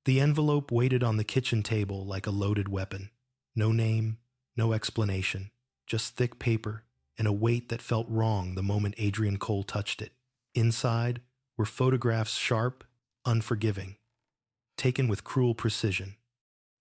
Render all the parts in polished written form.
The envelope waited on the kitchen table like a loaded weapon. No name, no explanation, just thick paper and a weight that felt wrong the moment Adrian Cole touched it. Inside were photographs sharp, unforgiving, taken with cruel precision.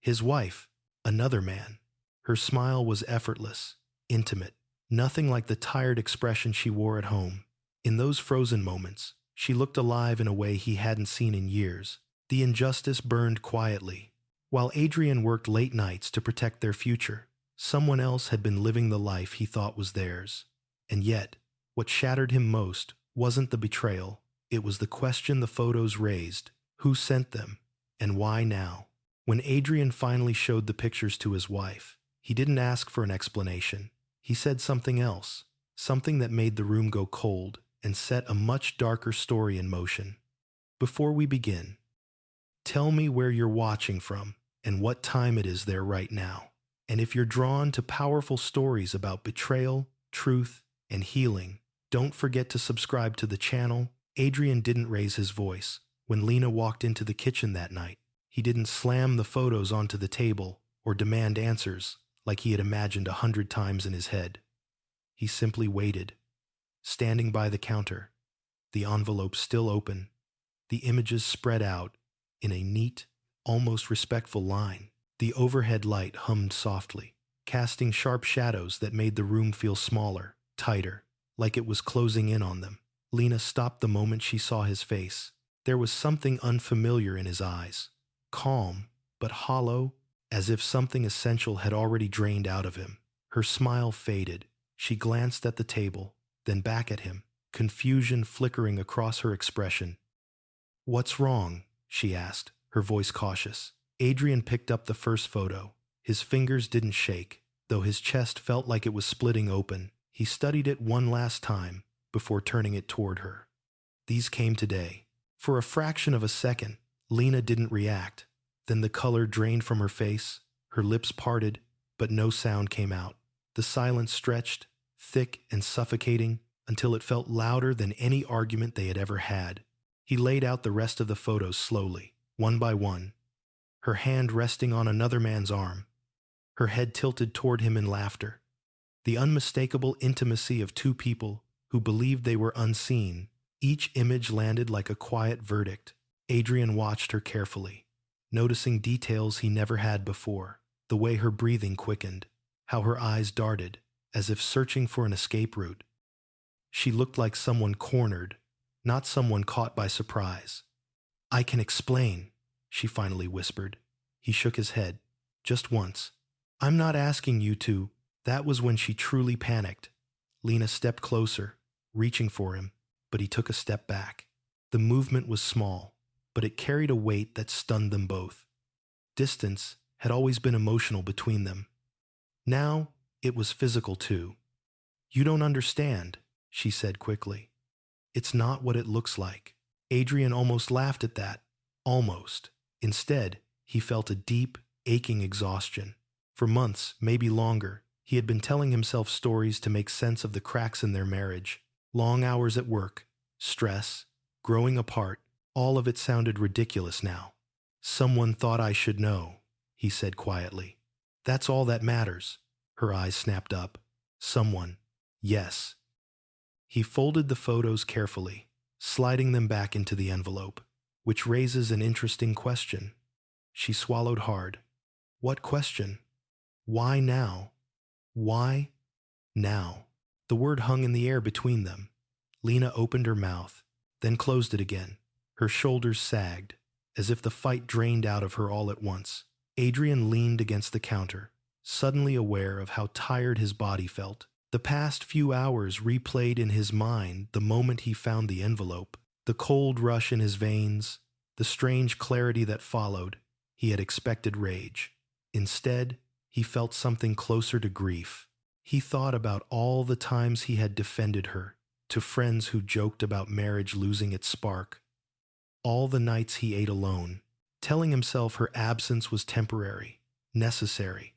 His wife, another man. Her smile was effortless, intimate, nothing like the tired expression she wore at home. In those frozen moments, she looked alive in a way he hadn't seen in years. The injustice burned quietly. While Adrian worked late nights to protect their future, someone else had been living the life he thought was theirs. And yet, what shattered him most wasn't the betrayal. It was the question the photos raised. Who sent them? And why now? When Adrian finally showed the pictures to his wife, he didn't ask for an explanation. He said something else, something that made the room go cold and set a much darker story in motion. Before we begin, tell me where you're watching from and what time it is there right now. And if you're drawn to powerful stories about betrayal, truth, and healing, don't forget to subscribe to the channel. Adrian didn't raise his voice when Lena walked into the kitchen that night. He didn't slam the photos onto the table or demand answers like he had imagined 100 times in his head. He simply waited, standing by the counter, the envelope still open, the images spread out in a neat, almost respectful line. The overhead light hummed softly, casting sharp shadows that made the room feel smaller, tighter, like it was closing in on them. Lena stopped the moment she saw his face. There was something unfamiliar in his eyes, calm but hollow, as if something essential had already drained out of him. Her smile faded. She glanced at the table, then back at him, confusion flickering across her expression. "What's wrong?" she asked, her voice cautious. Adrian picked up the first photo. His fingers didn't shake, though his chest felt like it was splitting open. He studied it one last time before turning it toward her. These came today. For a fraction of a second, Lena didn't react. Then the color drained from her face, her lips parted, but no sound came out. The silence stretched, thick and suffocating, until it felt louder than any argument they had ever had. He laid out the rest of the photos slowly, one by one, her hand resting on another man's arm, her head tilted toward him in laughter. The unmistakable intimacy of two people who believed they were unseen. Each image landed like a quiet verdict. Adrian watched her carefully, noticing details he never had before, the way her breathing quickened, how her eyes darted, as if searching for an escape route. She looked like someone cornered, not someone caught by surprise. "I can explain," she finally whispered. He shook his head, just once. "I'm not asking you to." That was when she truly panicked. Lena stepped closer, reaching for him, but he took a step back. The movement was small, but it carried a weight that stunned them both. Distance had always been emotional between them. Now it was physical too. "You don't understand," she said quickly. "It's not what it looks like." Adrian almost laughed at that. Almost. Instead, he felt a deep, aching exhaustion. For months, maybe longer, he had been telling himself stories to make sense of the cracks in their marriage. Long hours at work, stress, growing apart, all of it sounded ridiculous now. "Someone thought I should know," he said quietly. "That's all that matters." Her eyes snapped up. "Someone. Yes." He folded the photos carefully, sliding them back into the envelope, which raises an interesting question. She swallowed hard. What question? Why now? Why now? The word hung in the air between them. Lena opened her mouth, then closed it again. Her shoulders sagged, as if the fight drained out of her all at once. Adrian leaned against the counter, suddenly aware of how tired his body felt. The past few hours replayed in his mind the moment he found the envelope, the cold rush in his veins, the strange clarity that followed. He had expected rage. Instead, he felt something closer to grief. He thought about all the times he had defended her, to friends who joked about marriage losing its spark. All the nights he ate alone, telling himself her absence was temporary, necessary.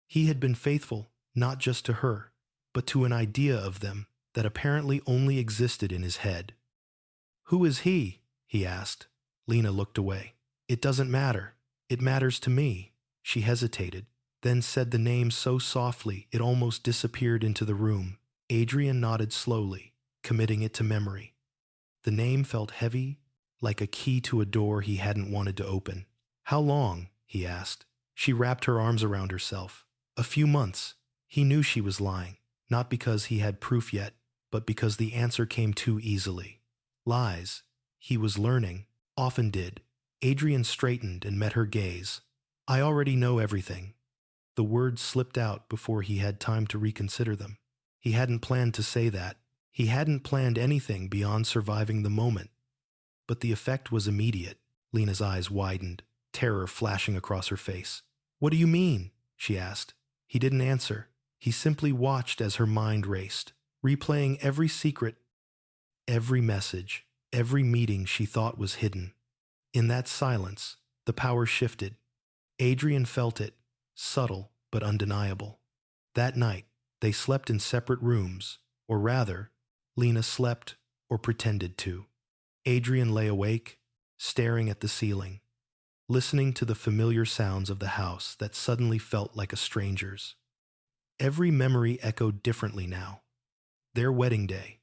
He had been faithful, not just to her, but to an idea of them that apparently only existed in his head. "Who is he?" he asked. Lena looked away. It doesn't matter. It matters to me. She hesitated, then said the name so softly it almost disappeared into the room. Adrian nodded slowly, committing it to memory. The name felt heavy, like a key to a door he hadn't wanted to open. How long? He asked. She wrapped her arms around herself. A few months. He knew she was lying, not because he had proof yet, but because the answer came too easily. Lies, he was learning, often did. Adrian straightened and met her gaze. I already know everything. The words slipped out before he had time to reconsider them. He hadn't planned to say that. He hadn't planned anything beyond surviving the moment. But the effect was immediate. Lena's eyes widened, terror flashing across her face. What do you mean? She asked. He didn't answer. He simply watched as her mind raced, replaying every secret, every message, every meeting she thought was hidden. In that silence, the power shifted. Adrian felt it, subtle but undeniable. That night, they slept in separate rooms, or rather, Lena slept or pretended to. Adrian lay awake, staring at the ceiling, listening to the familiar sounds of the house that suddenly felt like a stranger's. Every memory echoed differently now. Their wedding day,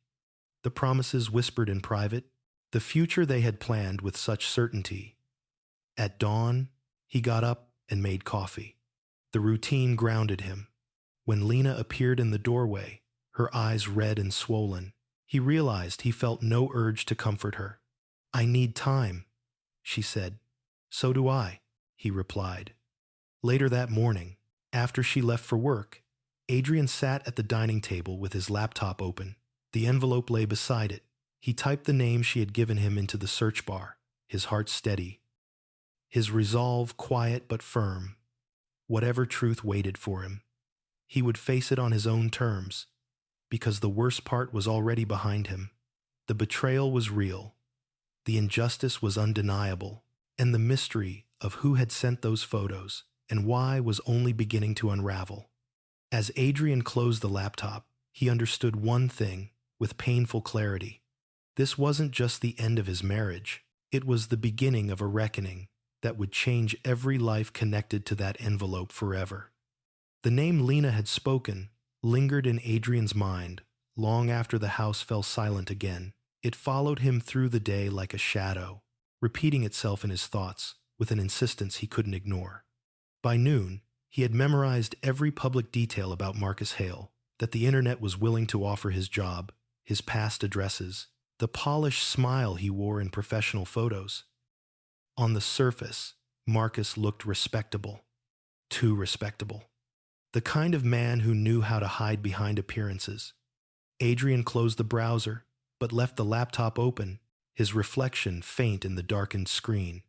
the promises whispered in private, the future they had planned with such certainty. At dawn, he got up and made coffee. The routine grounded him. When Lena appeared in the doorway, her eyes red and swollen, he realized he felt no urge to comfort her. I need time, she said. So do I, he replied. Later that morning, after she left for work, Adrian sat at the dining table with his laptop open. The envelope lay beside it. He typed the name she had given him into the search bar, his heart steady, his resolve quiet but firm. Whatever truth waited for him, he would face it on his own terms, because the worst part was already behind him. The betrayal was real, the injustice was undeniable, and the mystery of who had sent those photos and why was only beginning to unravel. As Adrian closed the laptop, he understood one thing with painful clarity. This wasn't just the end of his marriage, it was the beginning of a reckoning that would change every life connected to that envelope forever. The name Lena had spoken lingered in Adrian's mind long after the house fell silent again. It followed him through the day like a shadow, repeating itself in his thoughts with an insistence he couldn't ignore. By noon, he had memorized every public detail about Marcus Hale that the internet was willing to offer his job, his past addresses, the polished smile he wore in professional photos. On the surface, Marcus looked respectable, too respectable. The kind of man who knew how to hide behind appearances. Adrian closed the browser, but left the laptop open, his reflection faint in the darkened screen.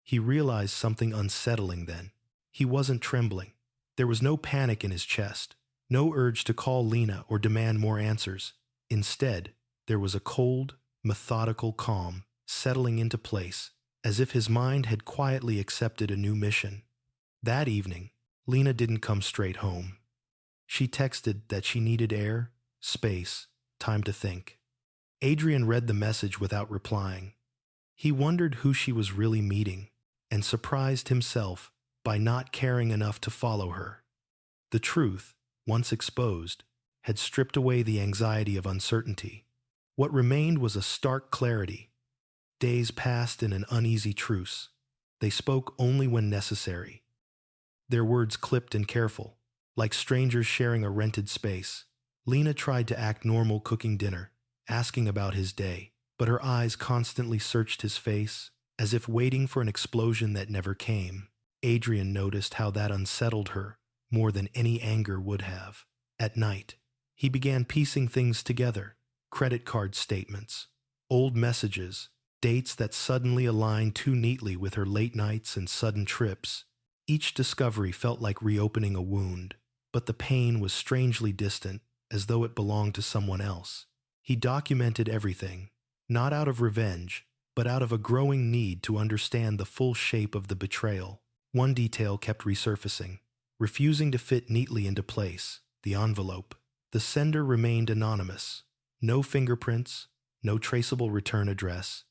He realized something unsettling then. He wasn't trembling. There was no panic in his chest, no urge to call Lena or demand more answers. Instead, there was a cold, methodical calm settling into place, as if his mind had quietly accepted a new mission. That evening, Lena didn't come straight home. She texted that she needed air, space, time to think. Adrian read the message without replying. He wondered who she was really meeting, and surprised himself by not caring enough to follow her. The truth, once exposed, had stripped away the anxiety of uncertainty. What remained was a stark clarity. Days passed in an uneasy truce. They spoke only when necessary. Their words clipped and careful, like strangers sharing a rented space. Lena tried to act normal cooking dinner, asking about his day, but her eyes constantly searched his face, as if waiting for an explosion that never came. Adrian noticed how that unsettled her more than any anger would have. At night, he began piecing things together, credit card statements, old messages, dates that suddenly aligned too neatly with her late nights and sudden trips. Each discovery felt like reopening a wound, but the pain was strangely distant, as though it belonged to someone else. He documented everything, not out of revenge, but out of a growing need to understand the full shape of the betrayal. One detail kept resurfacing, refusing to fit neatly into place: the envelope. The sender remained anonymous. No fingerprints, no traceable return address.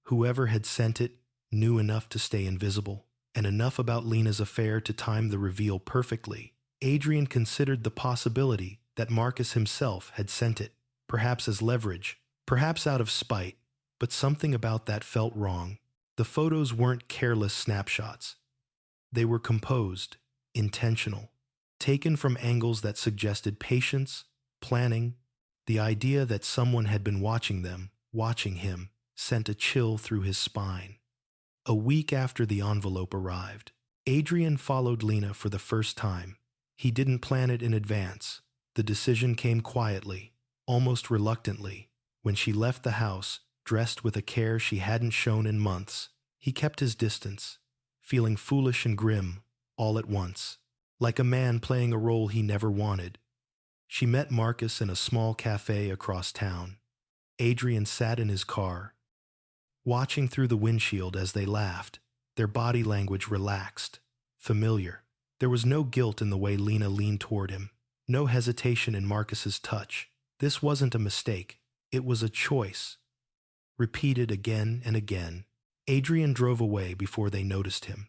Whoever had sent it knew enough to stay invisible, and enough about Lena's affair to time the reveal perfectly. Adrian considered the possibility that Marcus himself had sent it, perhaps as leverage, perhaps out of spite, but something about that felt wrong. The photos weren't careless snapshots. They were composed, intentional, taken from angles that suggested patience, planning. The idea that someone had been watching them, watching him, sent a chill through his spine. A week after the envelope arrived, Adrian followed Lena for the first time. He didn't plan it in advance. The decision came quietly, almost reluctantly. When she left the house, dressed with a care she hadn't shown in months, he kept his distance, feeling foolish and grim all at once, like a man playing a role he never wanted. She met Marcus in a small cafe across town. Adrian sat in his car, watching through the windshield as they laughed, their body language relaxed, familiar. There was no guilt in the way Lena leaned toward him, no hesitation in Marcus's touch. This wasn't a mistake, it was a choice. Repeated again and again, Adrian drove away before they noticed him.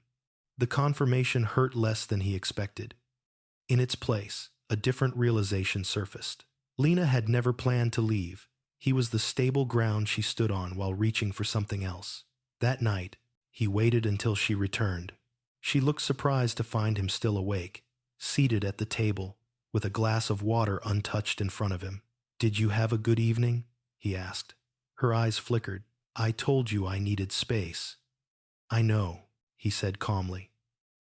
The confirmation hurt less than he expected. In its place, a different realization surfaced. Lena had never planned to leave. He was the stable ground she stood on while reaching for something else. That night, he waited until she returned. She looked surprised to find him still awake, seated at the table, with a glass of water untouched in front of him. "Did you have a good evening?" he asked. Her eyes flickered. "I told you I needed space." "I know," he said calmly.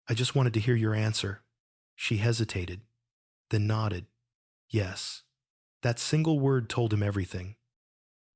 "I just wanted to hear your answer." She hesitated, then nodded. Yes. That single word told him everything.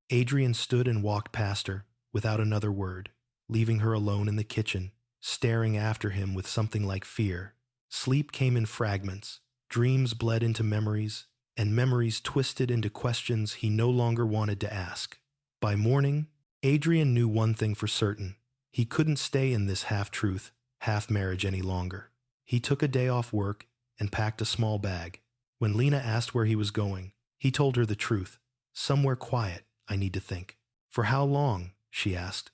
Adrian stood and walked past her, without another word, leaving her alone in the kitchen, staring after him with something like fear. Sleep came in fragments, dreams bled into memories, and memories twisted into questions he no longer wanted to ask. By morning, Adrian knew one thing for certain. He couldn't stay in this half-truth, half-marriage any longer. He took a day off work and packed a small bag. When Lena asked where he was going, he told her the truth. "Somewhere quiet, I need to think." "For how long?" she asked.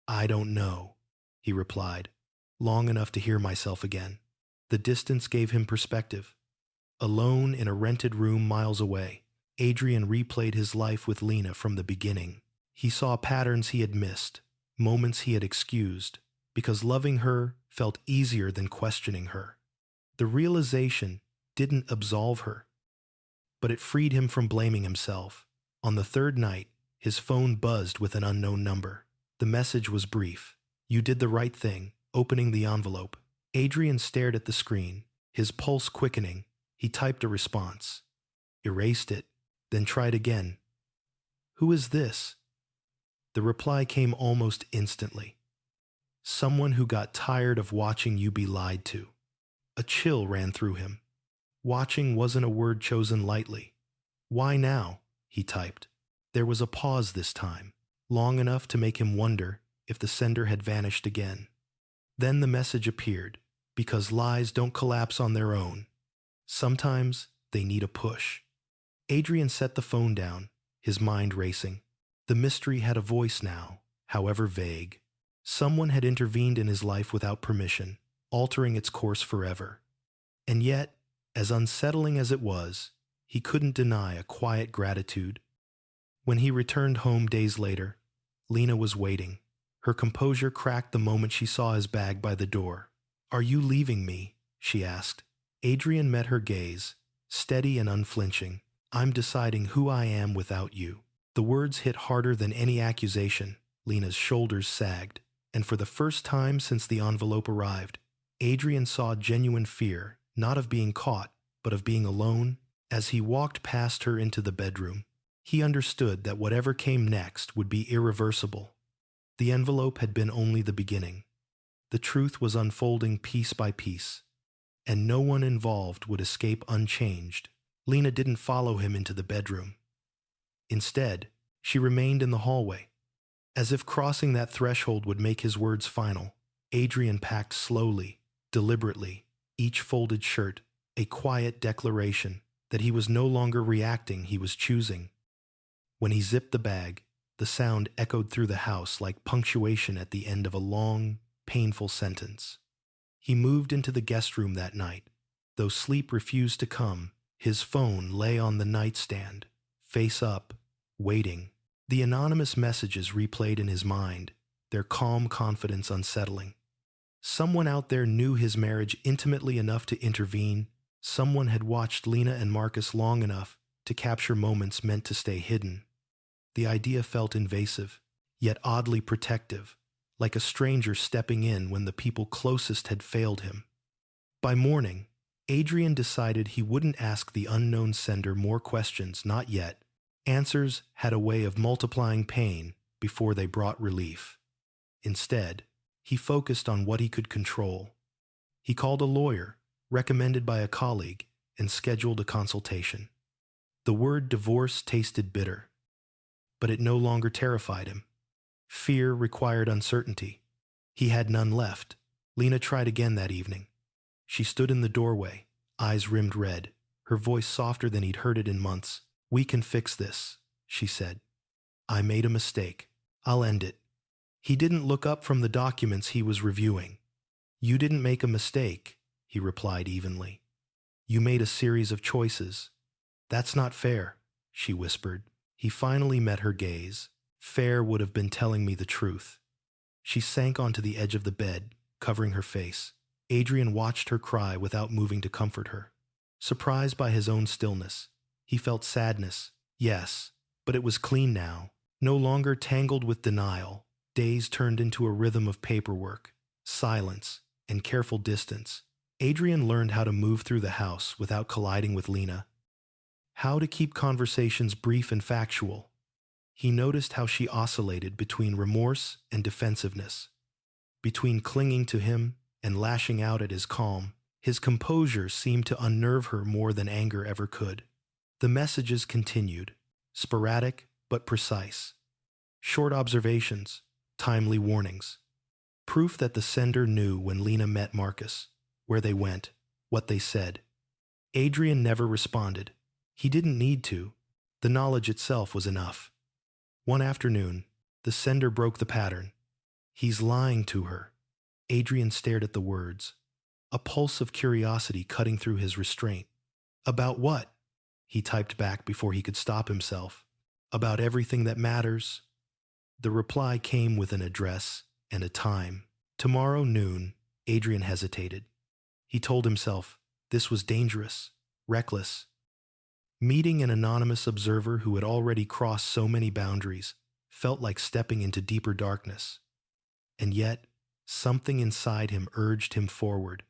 "I don't know," he replied. "Long enough to hear myself again." The distance gave him perspective. Alone in a rented room miles away, Adrian replayed his life with Lena from the beginning. He saw patterns he had missed, moments he had excused, because loving her felt easier than questioning her. The realization didn't absolve her, but it freed him from blaming himself. On the third night, his phone buzzed with an unknown number. The message was brief. "You did the right thing," opening the envelope. Adrian stared at the screen, his pulse quickening. He typed a response, erased it, then tried again. "Who is this?" The reply came almost instantly. "Someone who got tired of watching you be lied to." A chill ran through him. Watching wasn't a word chosen lightly. "Why now?" he typed. There was a pause this time, long enough to make him wonder if the sender had vanished again. Then the message appeared, because lies don't collapse on their own. Sometimes they need a push. Adrian set the phone down, his mind racing. The mystery had a voice now, however vague. Someone had intervened in his life without permission, altering its course forever. And yet, as unsettling as it was, he couldn't deny a quiet gratitude. When he returned home days later, Lena was waiting. Her composure cracked the moment she saw his bag by the door. "Are you leaving me?" she asked. Adrian met her gaze, steady and unflinching. "I'm deciding who I am without you." The words hit harder than any accusation. Lena's shoulders sagged, and for the first time since the envelope arrived, Adrian saw genuine fear, not of being caught, but of being alone. As he walked past her into the bedroom, he understood that whatever came next would be irreversible. The envelope had been only the beginning. The truth was unfolding piece by piece, and no one involved would escape unchanged. Lena didn't follow him into the bedroom. Instead, she remained in the hallway. As if crossing that threshold would make his words final, Adrian packed slowly, deliberately, each folded shirt, a quiet declaration that he was no longer reacting, he was choosing. When he zipped the bag, The sound echoed through the house like punctuation at the end of a long, painful sentence. He moved into the guest room that night. Though sleep refused to come, his phone lay on the nightstand, face up, waiting. The anonymous messages replayed in his mind, their calm confidence unsettling. Someone out there knew his marriage intimately enough to intervene. Someone had watched Lena and Marcus long enough to capture moments meant to stay hidden. The idea felt invasive, yet oddly protective, like a stranger stepping in when the people closest had failed him. By morning, Adrian decided he wouldn't ask the unknown sender more questions, not yet. Answers had a way of multiplying pain before they brought relief. Instead, he focused on what he could control. He called a lawyer, recommended by a colleague, and scheduled a consultation. The word divorce tasted bitter, but it no longer terrified him. Fear required uncertainty. He had none left. Lena tried again that evening. She stood in the doorway, eyes rimmed red, her voice softer than he'd heard it in months. "We can fix this," she said. "I made a mistake. I'll end it." He didn't look up from the documents he was reviewing. "You didn't make a mistake," he replied evenly. "You made a series of choices." "That's not fair," she whispered. He finally met her gaze. Fair would have been telling me the truth. She sank onto the edge of the bed, covering her face. Adrian watched her cry without moving to comfort her. Surprised by his own stillness, he felt sadness, yes, but it was clean now, no longer tangled with denial. Days turned into a rhythm of paperwork, silence, and careful distance. Adrian learned how to move through the house without colliding with Lena. How to keep conversations brief and factual. He noticed how she oscillated between remorse and defensiveness, between clinging to him and lashing out at his calm. His composure seemed to unnerve her more than anger ever could. The messages continued, sporadic but precise. Short observations, timely warnings. Proof that the sender knew when Lena met Marcus, where they went, what they said. Adrian never responded. He didn't need to. The knowledge itself was enough. One afternoon, the sender broke the pattern. "He's lying to her." Adrian stared at the words, a pulse of curiosity cutting through his restraint. "About what?" he typed back before he could stop himself. "About everything that matters." The reply came with an address and a time. Tomorrow noon. Adrian hesitated. He told himself this was dangerous, reckless. Meeting an anonymous observer who had already crossed so many boundaries felt like stepping into deeper darkness. And yet, something inside him urged him forward.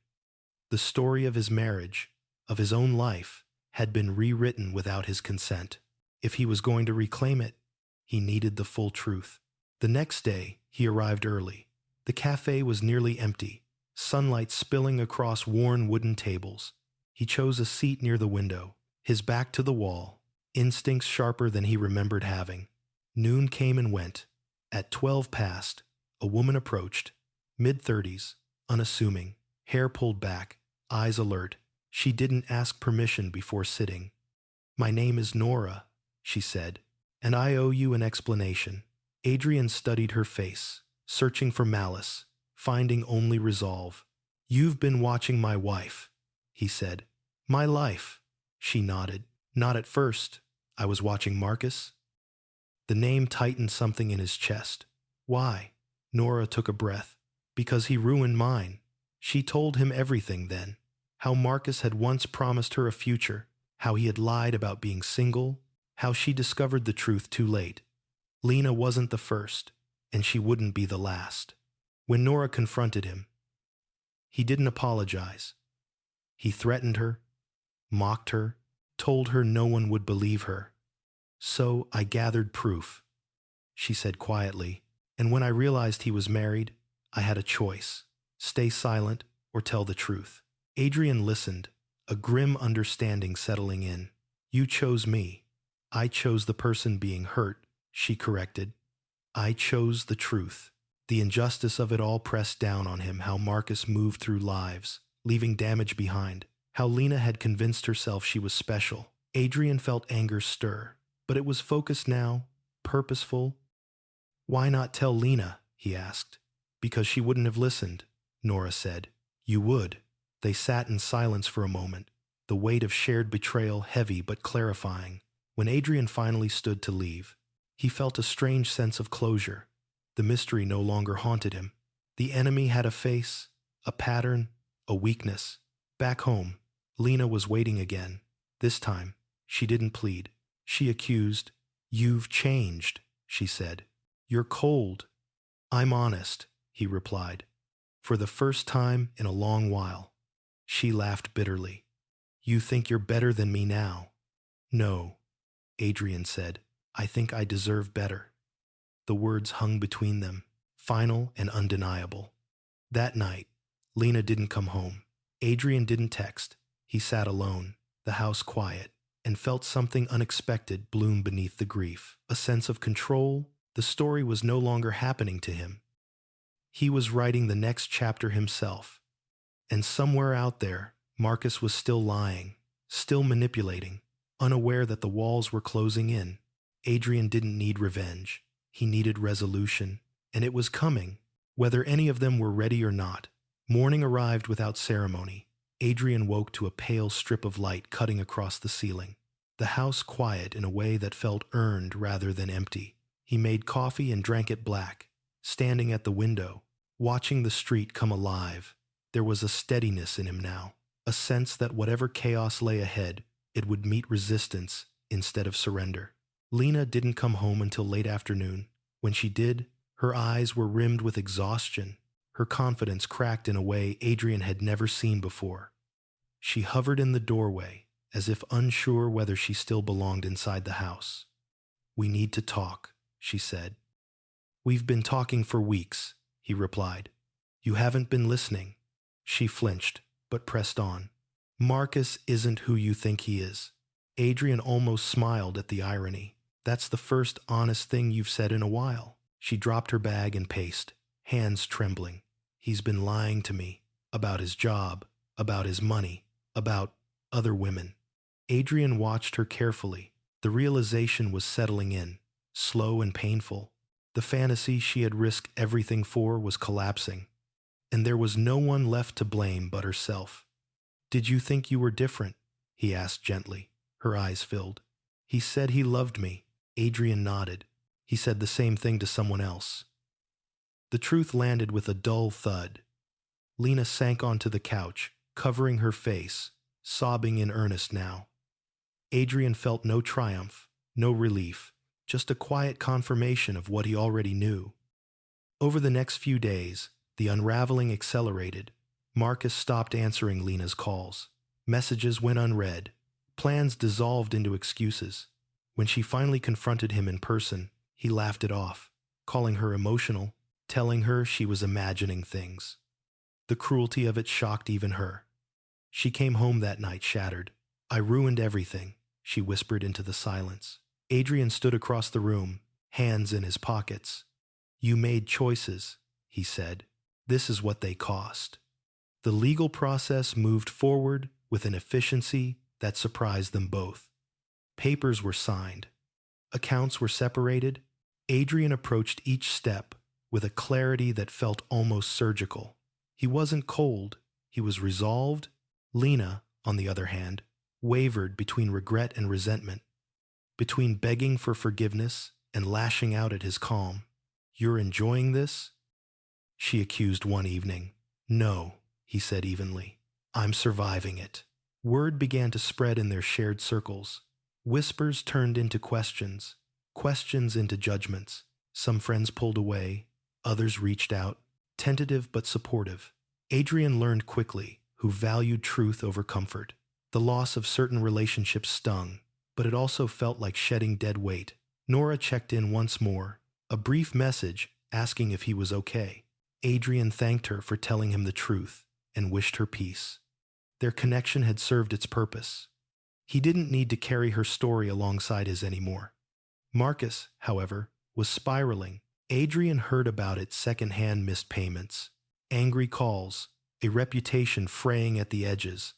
The story of his marriage, of his own life, had been rewritten without his consent. If he was going to reclaim it, he needed the full truth. The next day, he arrived early. The cafe was nearly empty, sunlight spilling across worn wooden tables. He chose a seat near the window, his back to the wall, instincts sharper than he remembered having. Noon came and went. At 12 past, a woman approached, mid-30s, unassuming, hair pulled back, eyes alert. She didn't ask permission before sitting. "My name is Nora," she said, "and I owe you an explanation." Adrian studied her face, searching for malice, finding only resolve. "You've been watching my wife," he said. "My life." She nodded. "Not at first. I was watching Marcus." The name tightened something in his chest. "Why?" Nora took a breath. "Because he ruined mine." She told him everything then. How Marcus had once promised her a future, how he had lied about being single, how she discovered the truth too late. Lena wasn't the first, and she wouldn't be the last. When Nora confronted him, he didn't apologize. He threatened her, mocked her, told her no one would believe her. "So I gathered proof," she said quietly, "and when I realized he was married, I had a choice: stay silent or tell the truth." Adrian listened, a grim understanding settling in. "You chose me. I chose the person being hurt," she corrected. "I chose the truth." The injustice of it all pressed down on him, how Marcus moved through lives, leaving damage behind, how Lena had convinced herself she was special. Adrian felt anger stir, but it was focused now, purposeful, Why not tell Lena? He asked. Because she wouldn't have listened, Nora said. You would. They sat in silence for a moment, the weight of shared betrayal heavy but clarifying. When Adrian finally stood to leave, he felt a strange sense of closure. The mystery no longer haunted him. The enemy had a face, a pattern, a weakness. Back home, Lena was waiting again. This time, she didn't plead. She accused. You've changed, she said. You're cold. I'm honest, he replied. For the first time in a long while. She laughed bitterly. You think you're better than me now? No, Adrian said. I think I deserve better. The words hung between them, final and undeniable. That night, Lena didn't come home. Adrian didn't text. He sat alone, the house quiet, and felt something unexpected bloom beneath the grief. A sense of control. The story was no longer happening to him. He was writing the next chapter himself. And somewhere out there, Marcus was still lying, still manipulating, unaware that the walls were closing in. Adrian didn't need revenge. He needed resolution, and it was coming, whether any of them were ready or not. Morning arrived without ceremony. Adrian woke to a pale strip of light cutting across the ceiling. The house quiet in a way that felt earned rather than empty. He made coffee and drank it black, standing at the window, watching the street come alive. There was a steadiness in him now, a sense that whatever chaos lay ahead, it would meet resistance instead of surrender. Lena didn't come home until late afternoon. When she did, her eyes were rimmed with exhaustion. Her confidence cracked in a way Adrian had never seen before. She hovered in the doorway, as if unsure whether she still belonged inside the house. We need to talk, she said. We've been talking for weeks, he replied. You haven't been listening. She flinched, but pressed on. Marcus isn't who you think he is. Adrian almost smiled at the irony. That's the first honest thing you've said in a while. She dropped her bag and paced, hands trembling. He's been lying to me about his job, about his money, about other women. Adrian watched her carefully. The realization was settling in, slow and painful. The fantasy she had risked everything for was collapsing, and there was no one left to blame but herself. Did you think you were different? He asked gently. Her eyes filled. He said he loved me. Adrian nodded. He said the same thing to someone else. The truth landed with a dull thud. Lena sank onto the couch, covering her face, sobbing in earnest now. Adrian felt no triumph, no relief, just a quiet confirmation of what he already knew. Over the next few days, the unraveling accelerated. Marcus stopped answering Lena's calls. Messages went unread. Plans dissolved into excuses. When she finally confronted him in person, he laughed it off, calling her emotional, telling her she was imagining things. The cruelty of it shocked even her. She came home that night shattered. I ruined everything, she whispered into the silence. Adrian stood across the room, hands in his pockets. You made choices, he said. This is what they cost. The legal process moved forward with an efficiency that surprised them both. Papers were signed. Accounts were separated. Adrian approached each step with a clarity that felt almost surgical. He wasn't cold. He was resolved. Lena, on the other hand, wavered between regret and resentment, between begging for forgiveness and lashing out at his calm. You're enjoying this? She accused one evening. No, he said evenly. I'm surviving it. Word began to spread in their shared circles. Whispers turned into questions, questions into judgments. Some friends pulled away, others reached out, tentative but supportive. Adrian learned quickly who valued truth over comfort. The loss of certain relationships stung, but it also felt like shedding dead weight. Nora checked in once more, a brief message asking if he was okay. Adrian thanked her for telling him the truth and wished her peace. Their connection had served its purpose. He didn't need to carry her story alongside his anymore. Marcus, however, was spiraling. Adrian heard about it secondhand: missed payments, angry calls, a reputation fraying at the edges.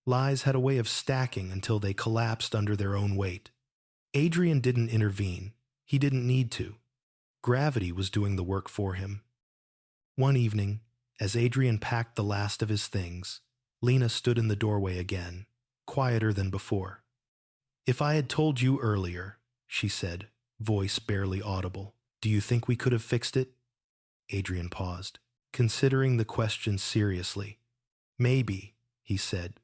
Lies had a way of stacking until they collapsed under their own weight. Adrian didn't intervene. He didn't need to. Gravity was doing the work for him. One evening, as Adrian packed the last of his things, Lena stood in the doorway again, quieter than before. "If I had told you earlier," she said, voice barely audible, "do you think we could have fixed it?" Adrian paused, considering the question seriously. "Maybe," he said,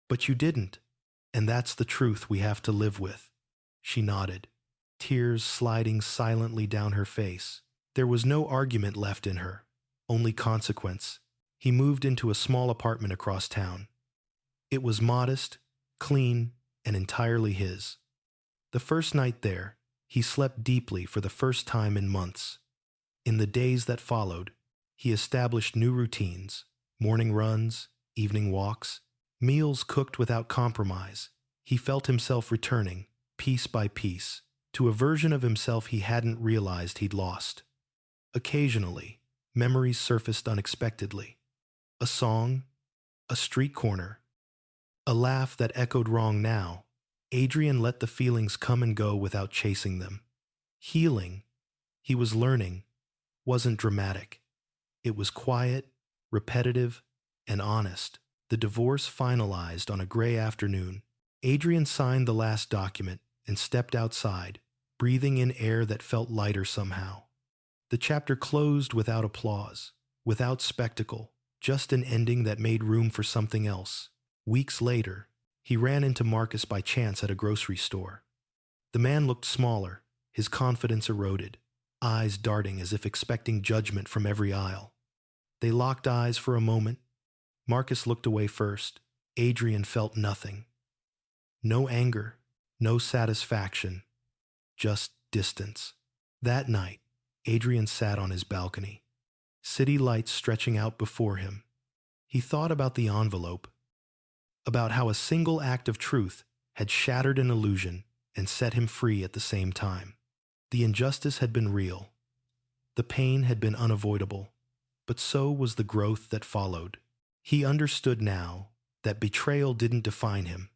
"but you didn't, and that's the truth we have to live with." She nodded, tears sliding silently down her face. There was no argument left in her, only consequence. He moved into a small apartment across town. It was modest, clean, and entirely his. The first night there, he slept deeply for the first time in months. In the days that followed, he established new routines: morning runs, evening walks, meals cooked without compromise. He felt himself returning, piece by piece, to a version of himself he hadn't realized he'd lost. Occasionally, memories surfaced unexpectedly. A song, a street corner, a laugh that echoed wrong now. Adrian let the feelings come and go without chasing them. Healing, he was learning, wasn't dramatic. It was quiet, repetitive, and honest. The divorce finalized on a gray afternoon. Adrian signed the last document and stepped outside, breathing in air that felt lighter somehow. The chapter closed without applause, without spectacle, just an ending that made room for something else. Weeks later, he ran into Marcus by chance at a grocery store. The man looked smaller, his confidence eroded, eyes darting as if expecting judgment from every aisle. They locked eyes for a moment. Marcus looked away first. Adrian felt nothing. No anger, no satisfaction, just distance. That night, Adrian sat on his balcony, city lights stretching out before him. He thought about the envelope, about how a single act of truth had shattered an illusion and set him free at the same time. The injustice had been real. The pain had been unavoidable, but so was the growth that followed. He understood now that betrayal didn't define him.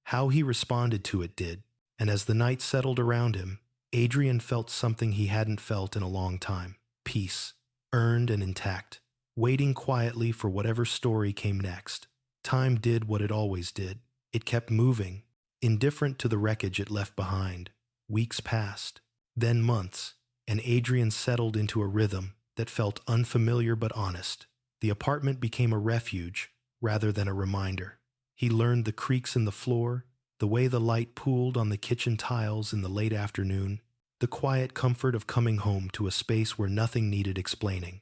How he responded to it did, and as the night settled around him, Adrian felt something he hadn't felt in a long time: peace, earned and intact, waiting quietly for whatever story came next. Time did what it always did. It kept moving, indifferent to the wreckage it left behind. Weeks passed, then months, and Adrian settled into a rhythm that felt unfamiliar but honest. The apartment became a refuge rather than a reminder. He learned the creaks in the floor, the way the light pooled on the kitchen tiles in the late afternoon, the quiet comfort of coming home to a space where nothing needed explaining.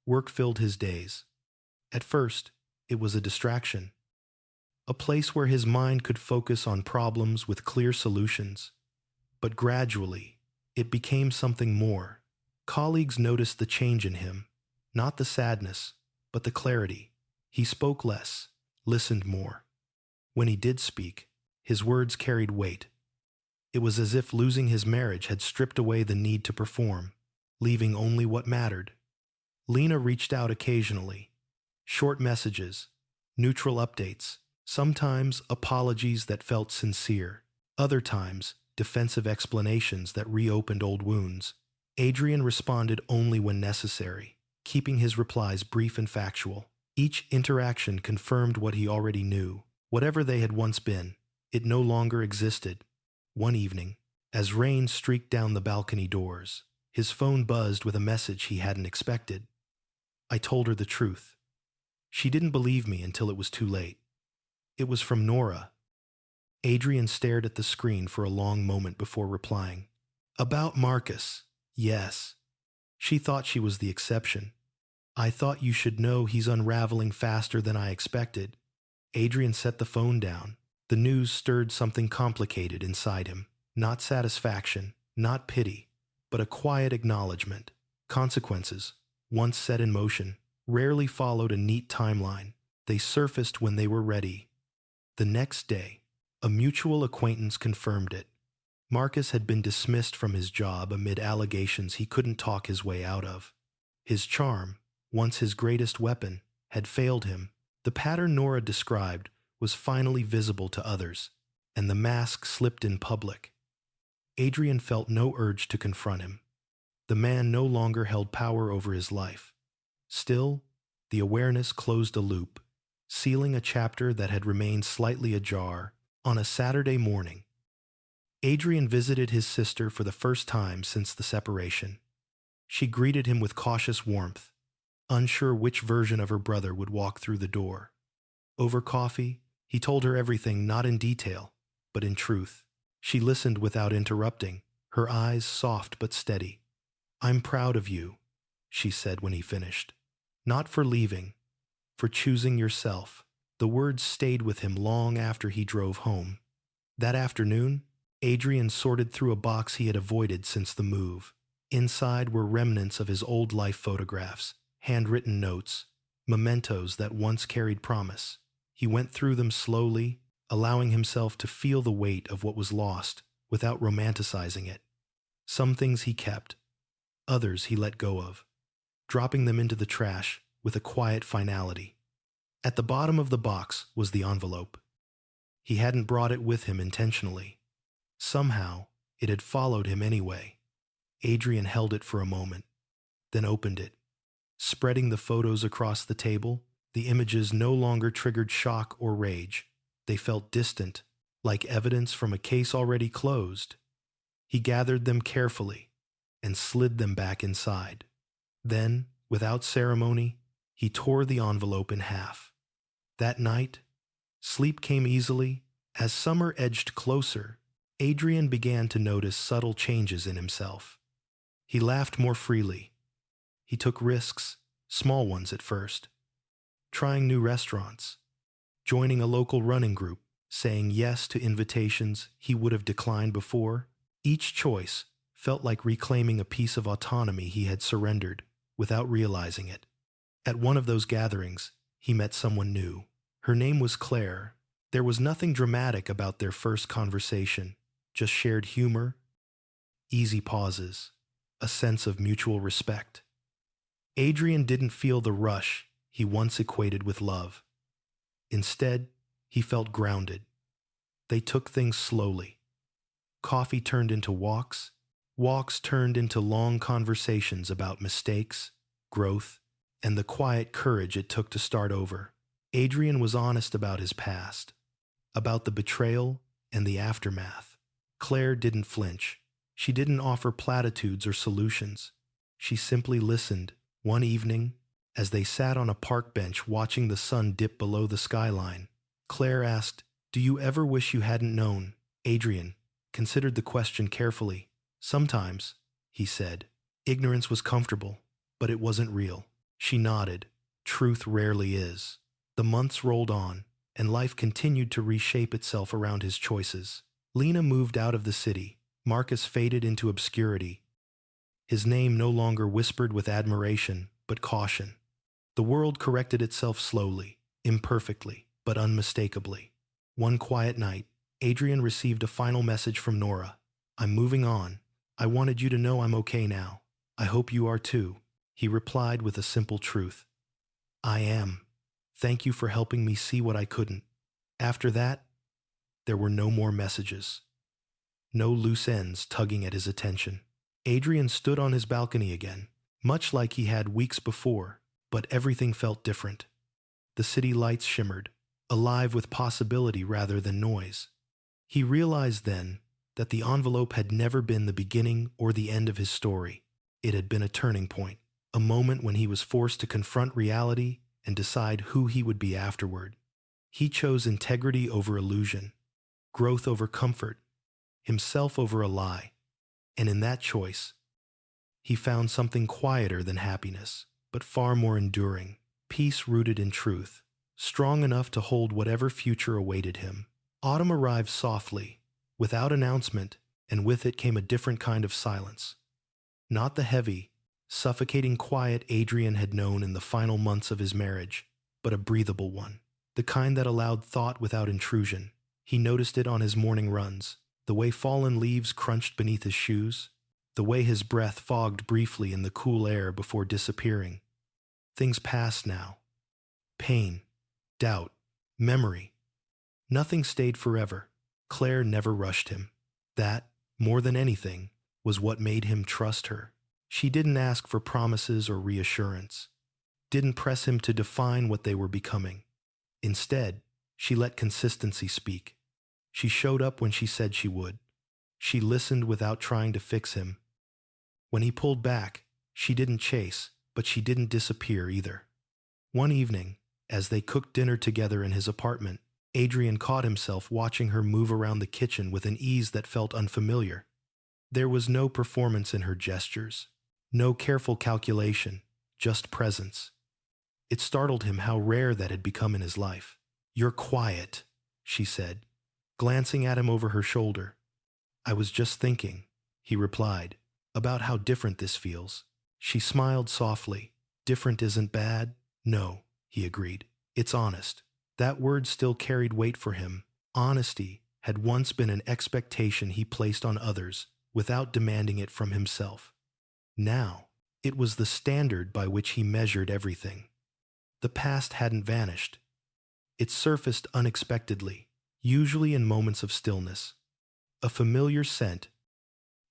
Work filled his days. At first, it was a distraction, a place where his mind could focus on problems with clear solutions. But gradually, it became something more. Colleagues noticed the change in him, not the sadness, but the clarity. He spoke less, listened more. When he did speak, his words carried weight. It was as if losing his marriage had stripped away the need to perform, leaving only what mattered. Lena reached out occasionally. Short messages, neutral updates, sometimes apologies that felt sincere, other times defensive explanations that reopened old wounds. Adrian responded only when necessary, keeping his replies brief and factual. Each interaction confirmed what he already knew. Whatever they had once been, it no longer existed. One evening, as rain streaked down the balcony doors, his phone buzzed with a message he hadn't expected. I told her the truth. She didn't believe me until it was too late. It was from Nora. Adrian stared at the screen for a long moment before replying. About Marcus, yes. She thought she was the exception. I thought you should know he's unraveling faster than I expected. Adrian set the phone down. The news stirred something complicated inside him. Not satisfaction, not pity, but a quiet acknowledgement. Consequences, once set in motion, rarely followed a neat timeline. They surfaced when they were ready. The next day, a mutual acquaintance confirmed it. Marcus had been dismissed from his job amid allegations he couldn't talk his way out of. His charm, once his greatest weapon, had failed him. The pattern Nora described was finally visible to others, and the mask slipped in public. Adrian felt no urge to confront him. The man no longer held power over his life. Still, the awareness closed a loop, sealing a chapter that had remained slightly ajar. On a Saturday morning, Adrian visited his sister for the first time since the separation. She greeted him with cautious warmth, unsure which version of her brother would walk through the door. Over coffee, he told her everything, not in detail, but in truth. She listened without interrupting, her eyes soft but steady. "I'm proud of you," she said when he finished. "Not for leaving, for choosing yourself." The words stayed with him long after he drove home. That afternoon, Adrian sorted through a box he had avoided since the move. Inside were remnants of his old life photographs, handwritten notes, mementos that once carried promise. He went through them slowly, allowing himself to feel the weight of what was lost without romanticizing it. Some things he kept, others he let go of, dropping them into the trash with a quiet finality. At the bottom of the box was the envelope. He hadn't brought it with him intentionally. Somehow, it had followed him anyway. Adrian held it for a moment, then opened it. Spreading the photos across the table, the images no longer triggered shock or rage. They felt distant, like evidence from a case already closed. He gathered them carefully and slid them back inside. Then, without ceremony, he tore the envelope in half. That night, sleep came easily. As summer edged closer, Adrian began to notice subtle changes in himself. He laughed more freely. He took risks, small ones at first, trying new restaurants, joining a local running group, saying yes to invitations he would have declined before. Each choice felt like reclaiming a piece of autonomy he had surrendered without realizing it. At one of those gatherings, he met someone new. Her name was Claire. There was nothing dramatic about their first conversation, just shared humor, easy pauses, a sense of mutual respect. Adrian didn't feel the rush he once equated with love. Instead, he felt grounded. They took things slowly. Coffee turned into walks, walks turned into long conversations about mistakes, growth, and the quiet courage it took to start over. Adrian was honest about his past, about the betrayal and the aftermath. Claire didn't flinch. She didn't offer platitudes or solutions. She simply listened. One evening, as they sat on a park bench watching the sun dip below the skyline, Claire asked, "Do you ever wish you hadn't known?" Adrian considered the question carefully. "Sometimes," he said. "Ignorance was comfortable, but it wasn't real." She nodded. Truth rarely is. The months rolled on, and life continued to reshape itself around his choices. Lena moved out of the city. Marcus faded into obscurity. His name no longer whispered with admiration, but caution. The world corrected itself slowly, imperfectly, but unmistakably. One quiet night, Adrian received a final message from Nora. "I'm moving on. I wanted you to know I'm okay now. I hope you are too." He replied with a simple truth. "I am. Thank you for helping me see what I couldn't." After that, there were no more messages. No loose ends tugging at his attention. Adrian stood on his balcony again, much like he had weeks before, but everything felt different. The city lights shimmered, alive with possibility rather than noise. He realized then that the envelope had never been the beginning or the end of his story. It had been a turning point, a moment when he was forced to confront reality and decide who he would be afterward. He chose integrity over illusion, growth over comfort, himself over a lie. And in that choice, he found something quieter than happiness, but far more enduring, peace rooted in truth, strong enough to hold whatever future awaited him. Autumn arrived softly, without announcement, and with it came a different kind of silence. Not the heavy, suffocating quiet Adrian had known in the final months of his marriage, but a breathable one, the kind that allowed thought without intrusion. He noticed it on his morning runs, the way fallen leaves crunched beneath his shoes, the way his breath fogged briefly in the cool air before disappearing. Things passed now. Pain, doubt, memory. Nothing stayed forever. Claire never rushed him. That, more than anything, was what made him trust her. She didn't ask for promises or reassurance, didn't press him to define what they were becoming. Instead, she let consistency speak. She showed up when she said she would. She listened without trying to fix him. When he pulled back, she didn't chase, but she didn't disappear either. One evening, as they cooked dinner together in his apartment, Adrian caught himself watching her move around the kitchen with an ease that felt unfamiliar. There was no performance in her gestures, no careful calculation, just presence. It startled him how rare that had become in his life. "You're quiet," she said, glancing at him over her shoulder. "I was just thinking," he replied, "about how different this feels." She smiled softly. "Different isn't bad." "No," he agreed. "It's honest." That word still carried weight for him. Honesty had once been an expectation he placed on others without demanding it from himself. Now, it was the standard by which he measured everything. The past hadn't vanished. It surfaced unexpectedly, usually in moments of stillness. A familiar scent,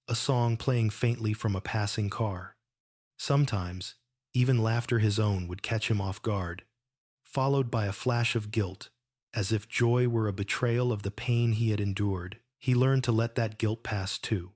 a song playing faintly from a passing car. Sometimes, even laughter his own would catch him off guard, followed by a flash of guilt, as if joy were a betrayal of the pain he had endured. He learned to let that guilt pass too.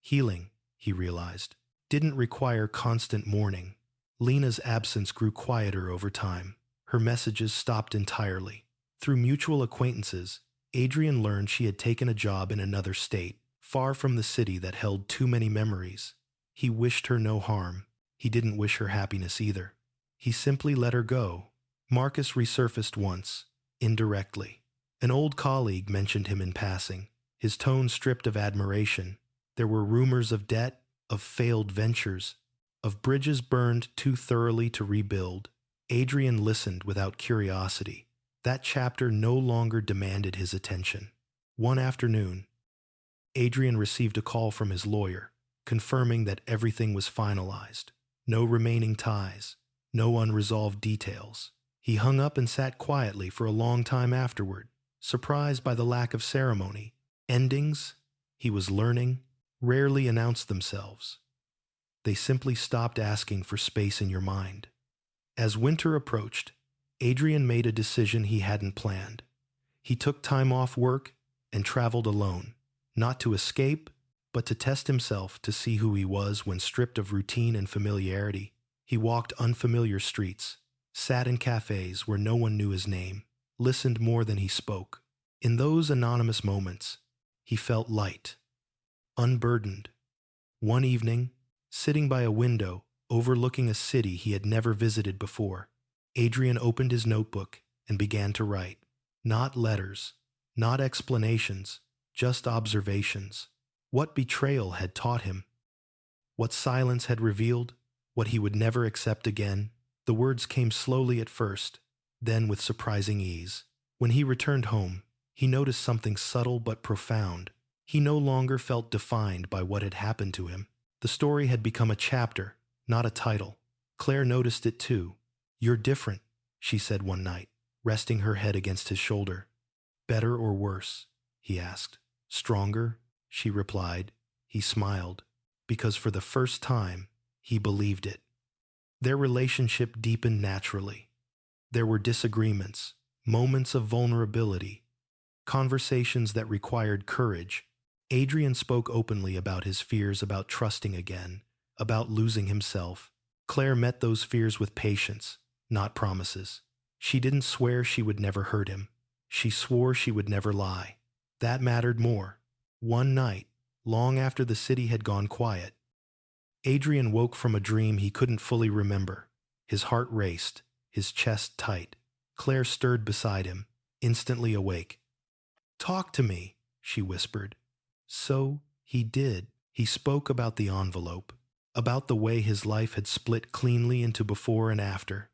Healing, he realized, didn't require constant mourning. Lena's absence grew quieter over time. Her messages stopped entirely. Through mutual acquaintances, Adrian learned she had taken a job in another state, far from the city that held too many memories. He wished her no harm. He didn't wish her happiness either. He simply let her go. Marcus resurfaced once, indirectly. An old colleague mentioned him in passing, his tone stripped of admiration. There were rumors of debt, of failed ventures, of bridges burned too thoroughly to rebuild. Adrian listened without curiosity. That chapter no longer demanded his attention. One afternoon, Adrian received a call from his lawyer, confirming that everything was finalized. No remaining ties, no unresolved details. He hung up and sat quietly for a long time afterward, surprised by the lack of ceremony. Endings, he was learning, rarely announced themselves. They simply stopped asking for space in your mind. As winter approached, Adrian made a decision he hadn't planned. He took time off work and traveled alone, not to escape, but to test himself to see who he was when stripped of routine and familiarity. He walked unfamiliar streets, sat in cafes where no one knew his name, listened more than he spoke. In those anonymous moments, he felt light, unburdened. One evening, sitting by a window overlooking a city he had never visited before, Adrian opened his notebook and began to write. Not letters, not explanations, just observations. What betrayal had taught him, what silence had revealed, what he would never accept again. The words came slowly at first, then with surprising ease. When he returned home, he noticed something subtle but profound. He no longer felt defined by what had happened to him. The story had become a chapter, not a title. Claire noticed it too. "You're different," she said one night, resting her head against his shoulder. "Better or worse?" he asked. "Stronger," she replied. He smiled, because for the first time, he believed it. Their relationship deepened naturally. There were disagreements, moments of vulnerability, conversations that required courage. Adrian spoke openly about his fears about trusting again, about losing himself. Claire met those fears with patience, not promises. She didn't swear she would never hurt him. She swore she would never lie. That mattered more. One night, long after the city had gone quiet, Adrian woke from a dream he couldn't fully remember. His heart raced, his chest tight. Claire stirred beside him, instantly awake. "Talk to me," she whispered. So he did. He spoke about the envelope, about the way his life had split cleanly into before and after,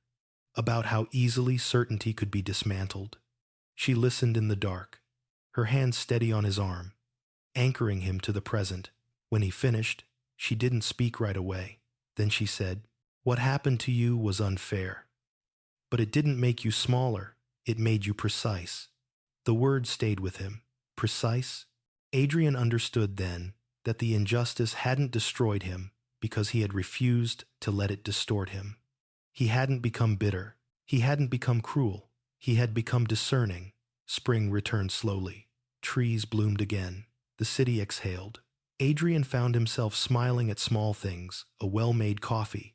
about how easily certainty could be dismantled. She listened in the dark, her hand steady on his arm, anchoring him to the present. When he finished, she didn't speak right away. Then she said, "What happened to you was unfair. But it didn't make you smaller, it made you precise." The word stayed with him. Precise? Adrian understood then that the injustice hadn't destroyed him because he had refused to let it distort him. He hadn't become bitter. He hadn't become cruel. He had become discerning. Spring returned slowly. Trees bloomed again. The city exhaled. Adrian found himself smiling at small things, a well-made coffee,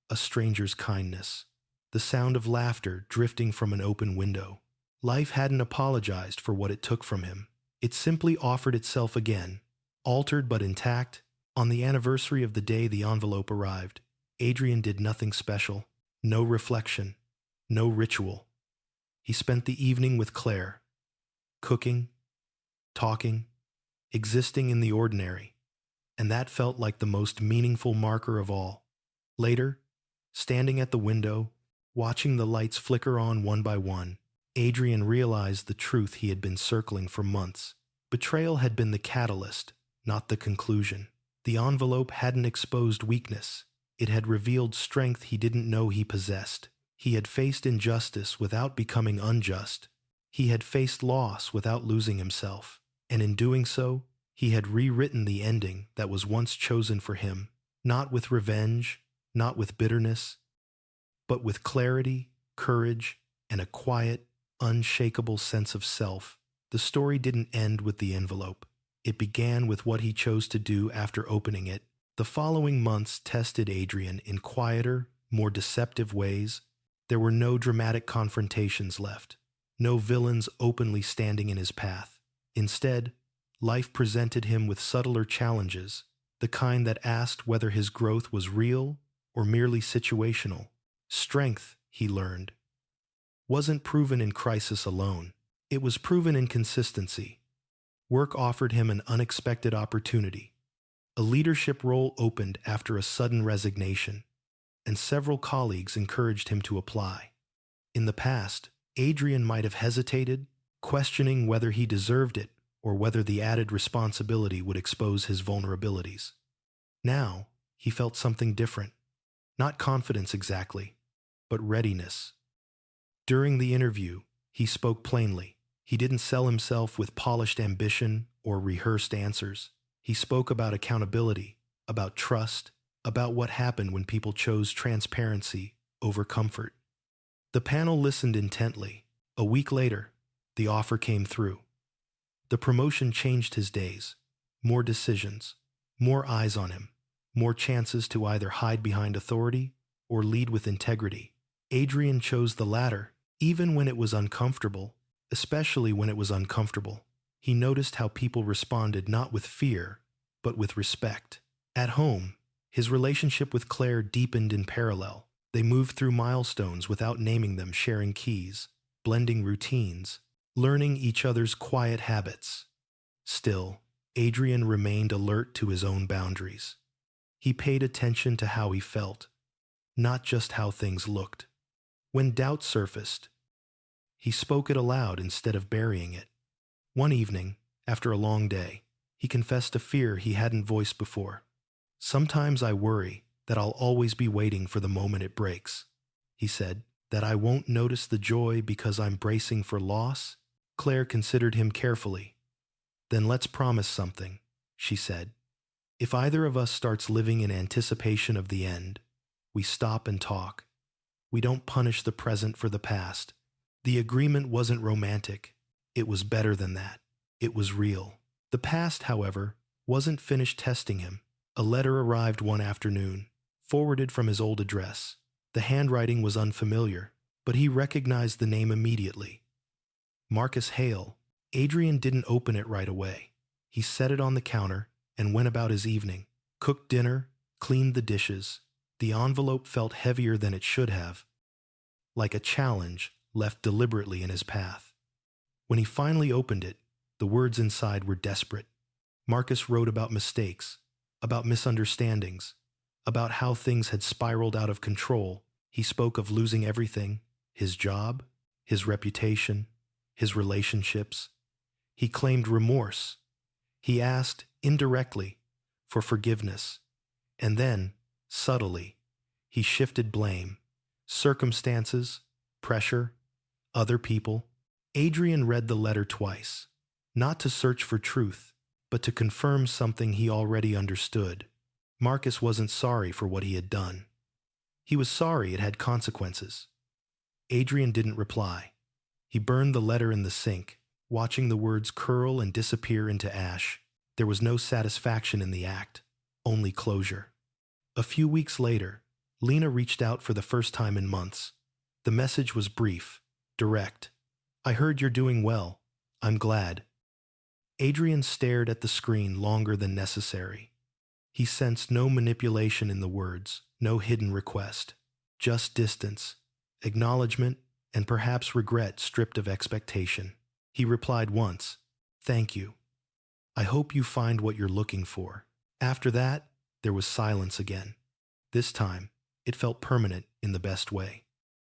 a stranger's kindness, the sound of laughter drifting from an open window. Life hadn't apologized for what it took from him. It simply offered itself again, altered but intact. On the anniversary of the day the envelope arrived, Adrian did nothing special, no reflection, no ritual. He spent the evening with Claire, cooking, talking, existing in the ordinary, and that felt like the most meaningful marker of all. Later, standing at the window, watching the lights flicker on one by one, Adrian realized the truth he had been circling for months. Betrayal had been the catalyst, not the conclusion. The envelope hadn't exposed weakness. It had revealed strength he didn't know he possessed. He had faced injustice without becoming unjust. He had faced loss without losing himself. And in doing so, he had rewritten the ending that was once chosen for him, not with revenge, not with bitterness, but with clarity, courage, and a quiet, unshakable sense of self. The story didn't end with the envelope. It began with what he chose to do after opening it. The following months tested Adrian in quieter, more deceptive ways. There were no dramatic confrontations left, no villains openly standing in his path. Instead, life presented him with subtler challenges, the kind that asked whether his growth was real or merely situational. Strength, he learned, wasn't proven in crisis alone. It was proven in consistency. Work offered him an unexpected opportunity. A leadership role opened after a sudden resignation, and several colleagues encouraged him to apply. In the past, Adrian might have hesitated, questioning whether he deserved it or whether the added responsibility would expose his vulnerabilities. Now, he felt something different. Not confidence exactly, but readiness. During the interview, he spoke plainly. He didn't sell himself with polished ambition or rehearsed answers. He spoke about accountability, about trust, about what happened when people chose transparency over comfort. The panel listened intently. A week later, the offer came through. The promotion changed his days. More decisions, more eyes on him, more chances to either hide behind authority or lead with integrity. Adrian chose the latter, even when it was uncomfortable, especially when it was uncomfortable. He noticed how people responded not with fear, but with respect. At home, his relationship with Claire deepened in parallel. They moved through milestones without naming them, sharing keys, blending routines, learning each other's quiet habits. Still, Adrian remained alert to his own boundaries. He paid attention to how he felt, not just how things looked. When doubt surfaced, he spoke it aloud instead of burying it. One evening, after a long day, he confessed a fear he hadn't voiced before. "Sometimes I worry that I'll always be waiting for the moment it breaks," he said, "that I won't notice the joy because I'm bracing for loss." Claire considered him carefully. "Then let's promise something," she said. "If either of us starts living in anticipation of the end, we stop and talk. We don't punish the present for the past." The agreement wasn't romantic. It was better than that. It was real. The past, however, wasn't finished testing him. A letter arrived one afternoon, forwarded from his old address. The handwriting was unfamiliar, but he recognized the name immediately. Marcus Hale. Adrian didn't open it right away. He set it on the counter and went about his evening, cooked dinner, cleaned the dishes. The envelope felt heavier than it should have, like a challenge left deliberately in his path. When he finally opened it, the words inside were desperate. Marcus wrote about mistakes, about misunderstandings, about how things had spiraled out of control. He spoke of losing everything: his job, his reputation, his relationships. He claimed remorse. He asked, indirectly, for forgiveness. And then, subtly, he shifted blame. Circumstances, pressure, other people. Adrian read the letter twice, not to search for truth, but to confirm something he already understood. Marcus wasn't sorry for what he had done. He was sorry it had consequences. Adrian didn't reply. He burned the letter in the sink, watching the words curl and disappear into ash. There was no satisfaction in the act, only closure. A few weeks later, Lena reached out for the first time in months. The message was brief, direct. "I heard you're doing well. I'm glad." Adrian stared at the screen longer than necessary. He sensed no manipulation in the words, no hidden request, just distance, acknowledgement, and perhaps regret stripped of expectation. He replied once, "Thank you. I hope you find what you're looking for." After that, there was silence again. This time, it felt permanent in the best way.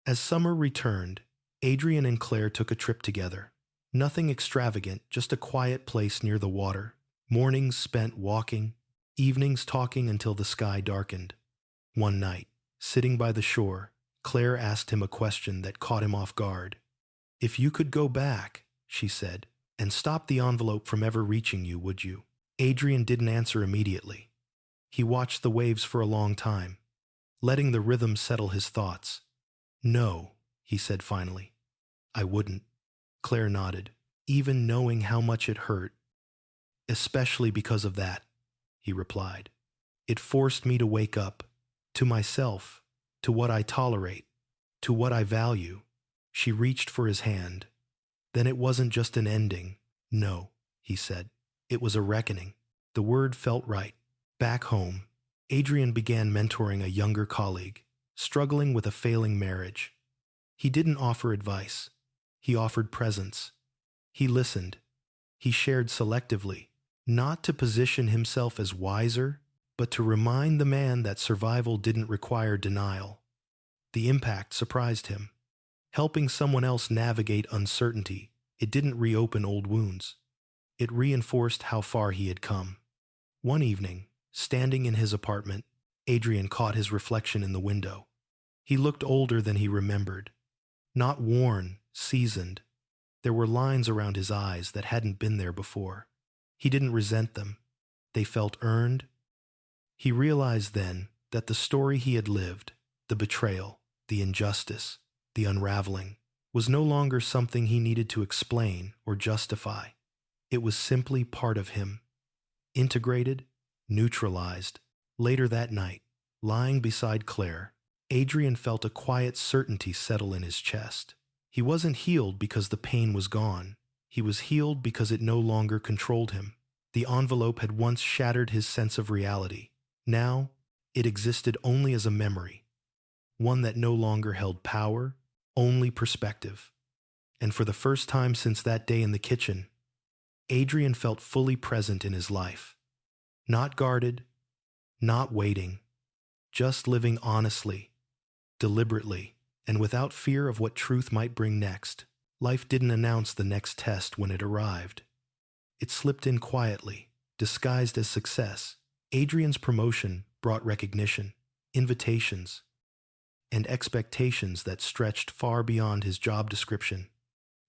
As summer returned, Adrian and Claire took a trip together. Nothing extravagant, just a quiet place near the water. Mornings spent walking, evenings talking until the sky darkened. One night, sitting by the shore, Claire asked him a question that caught him off guard. "If you could go back," she said, "and stop the envelope from ever reaching you, would you?" Adrian didn't answer immediately. He watched the waves for a long time, letting the rhythm settle his thoughts. "No," he said finally. "I wouldn't." Claire nodded, "Even knowing how much it hurt." "Especially because of that," he replied. "It forced me to wake up, to myself, to what I tolerate, to what I value." She reached for his hand. "Then it wasn't just an ending." "No," he said. "It was a reckoning." The word felt right. Back home, Adrian began mentoring a younger colleague, struggling with a failing marriage. He didn't offer advice. He offered presence. He listened. He shared selectively, not to position himself as wiser, but to remind the man that survival didn't require denial. The impact surprised him. Helping someone else navigate uncertainty, it didn't reopen old wounds. It reinforced how far he had come. One evening, standing in his apartment, Adrian caught his reflection in the window. He looked older than he remembered. Not worn, seasoned. There were lines around his eyes that hadn't been there before. He didn't resent them. They felt earned. He realized then that the story he had lived, the betrayal, the injustice, the unraveling, was no longer something he needed to explain or justify. It was simply part of him. Integrated, neutralized. Later that night, lying beside Claire, Adrian felt a quiet certainty settle in his chest. He wasn't healed because the pain was gone. He was healed because it no longer controlled him. The envelope had once shattered his sense of reality. Now, it existed only as a memory, one that no longer held power, only perspective. And for the first time since that day in the kitchen, Adrian felt fully present in his life. Not guarded, not waiting, just living honestly, deliberately, and without fear of what truth might bring next. Life didn't announce the next test when it arrived. It slipped in quietly, disguised as success. Adrian's promotion brought recognition, invitations, and expectations that stretched far beyond his job description.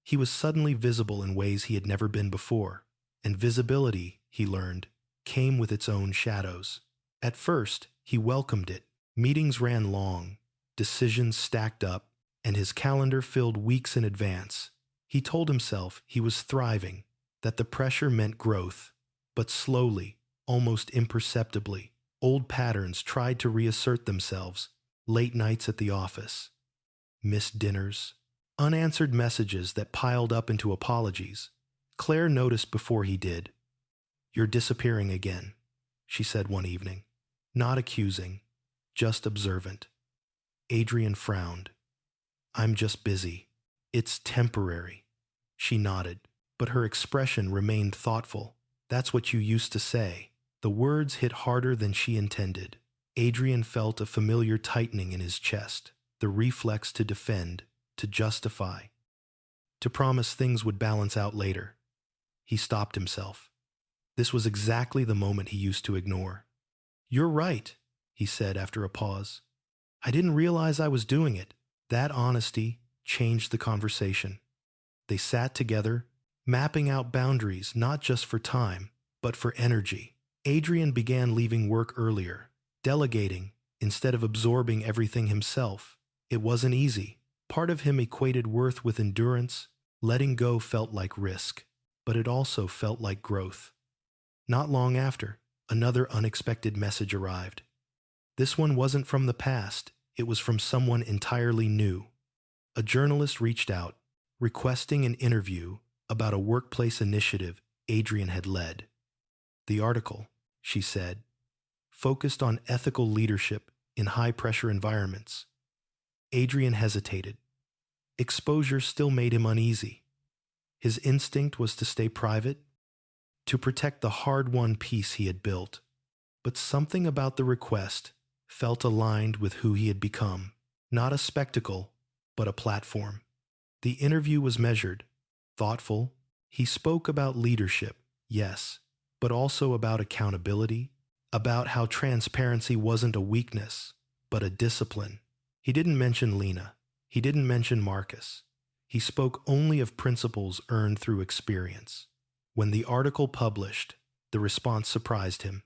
He was suddenly visible in ways he had never been before, and visibility, he learned, came with its own shadows. At first, he welcomed it. Meetings ran long, decisions stacked up, and his calendar filled weeks in advance. He told himself he was thriving, that the pressure meant growth. But slowly, almost imperceptibly, old patterns tried to reassert themselves. Late nights at the office, missed dinners, unanswered messages that piled up into apologies. Claire noticed before he did. "You're disappearing again," she said one evening. Not accusing, just observant. Adrian frowned. "I'm just busy. It's temporary." She nodded, but her expression remained thoughtful. "That's what you used to say." The words hit harder than she intended. Adrian felt a familiar tightening in his chest, the reflex to defend, to justify, to promise things would balance out later. He stopped himself. This was exactly the moment he used to ignore. "You're right," he said after a pause. "I didn't realize I was doing it." That honesty changed the conversation. They sat together, mapping out boundaries not just for time, but for energy. Adrian began leaving work earlier, delegating instead of absorbing everything himself. It wasn't easy. Part of him equated worth with endurance. Letting go felt like risk, but it also felt like growth. Not long after, another unexpected message arrived. This one wasn't from the past, it was from someone entirely new. A journalist reached out, requesting an interview about a workplace initiative Adrian had led. The article, she said, focused on ethical leadership in high-pressure environments. Adrian hesitated. Exposure still made him uneasy. His instinct was to stay private, to protect the hard-won peace he had built. But something about the request felt aligned with who he had become. Not a spectacle, but a platform. The interview was measured, thoughtful. He spoke about leadership, yes, but also about accountability, about how transparency wasn't a weakness, but a discipline. He didn't mention Lena. He didn't mention Marcus. He spoke only of principles earned through experience. When the article published, the response surprised him.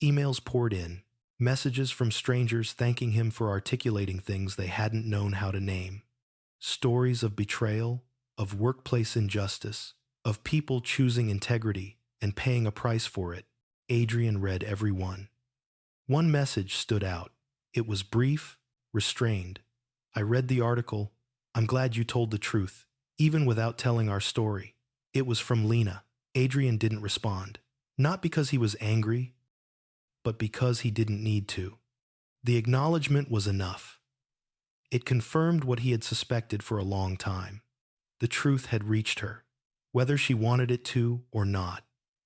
Emails poured in, messages from strangers thanking him for articulating things they hadn't known how to name. Stories of betrayal, of workplace injustice, of people choosing integrity and paying a price for it. Adrian read every one. One message stood out. It was brief, restrained. I read the article. I'm glad you told the truth, even without telling our story. It was from Lena. Adrian didn't respond. Not because he was angry, but because he didn't need to. The acknowledgement was enough. It confirmed what he had suspected for a long time. The truth had reached her, whether she wanted it to or not.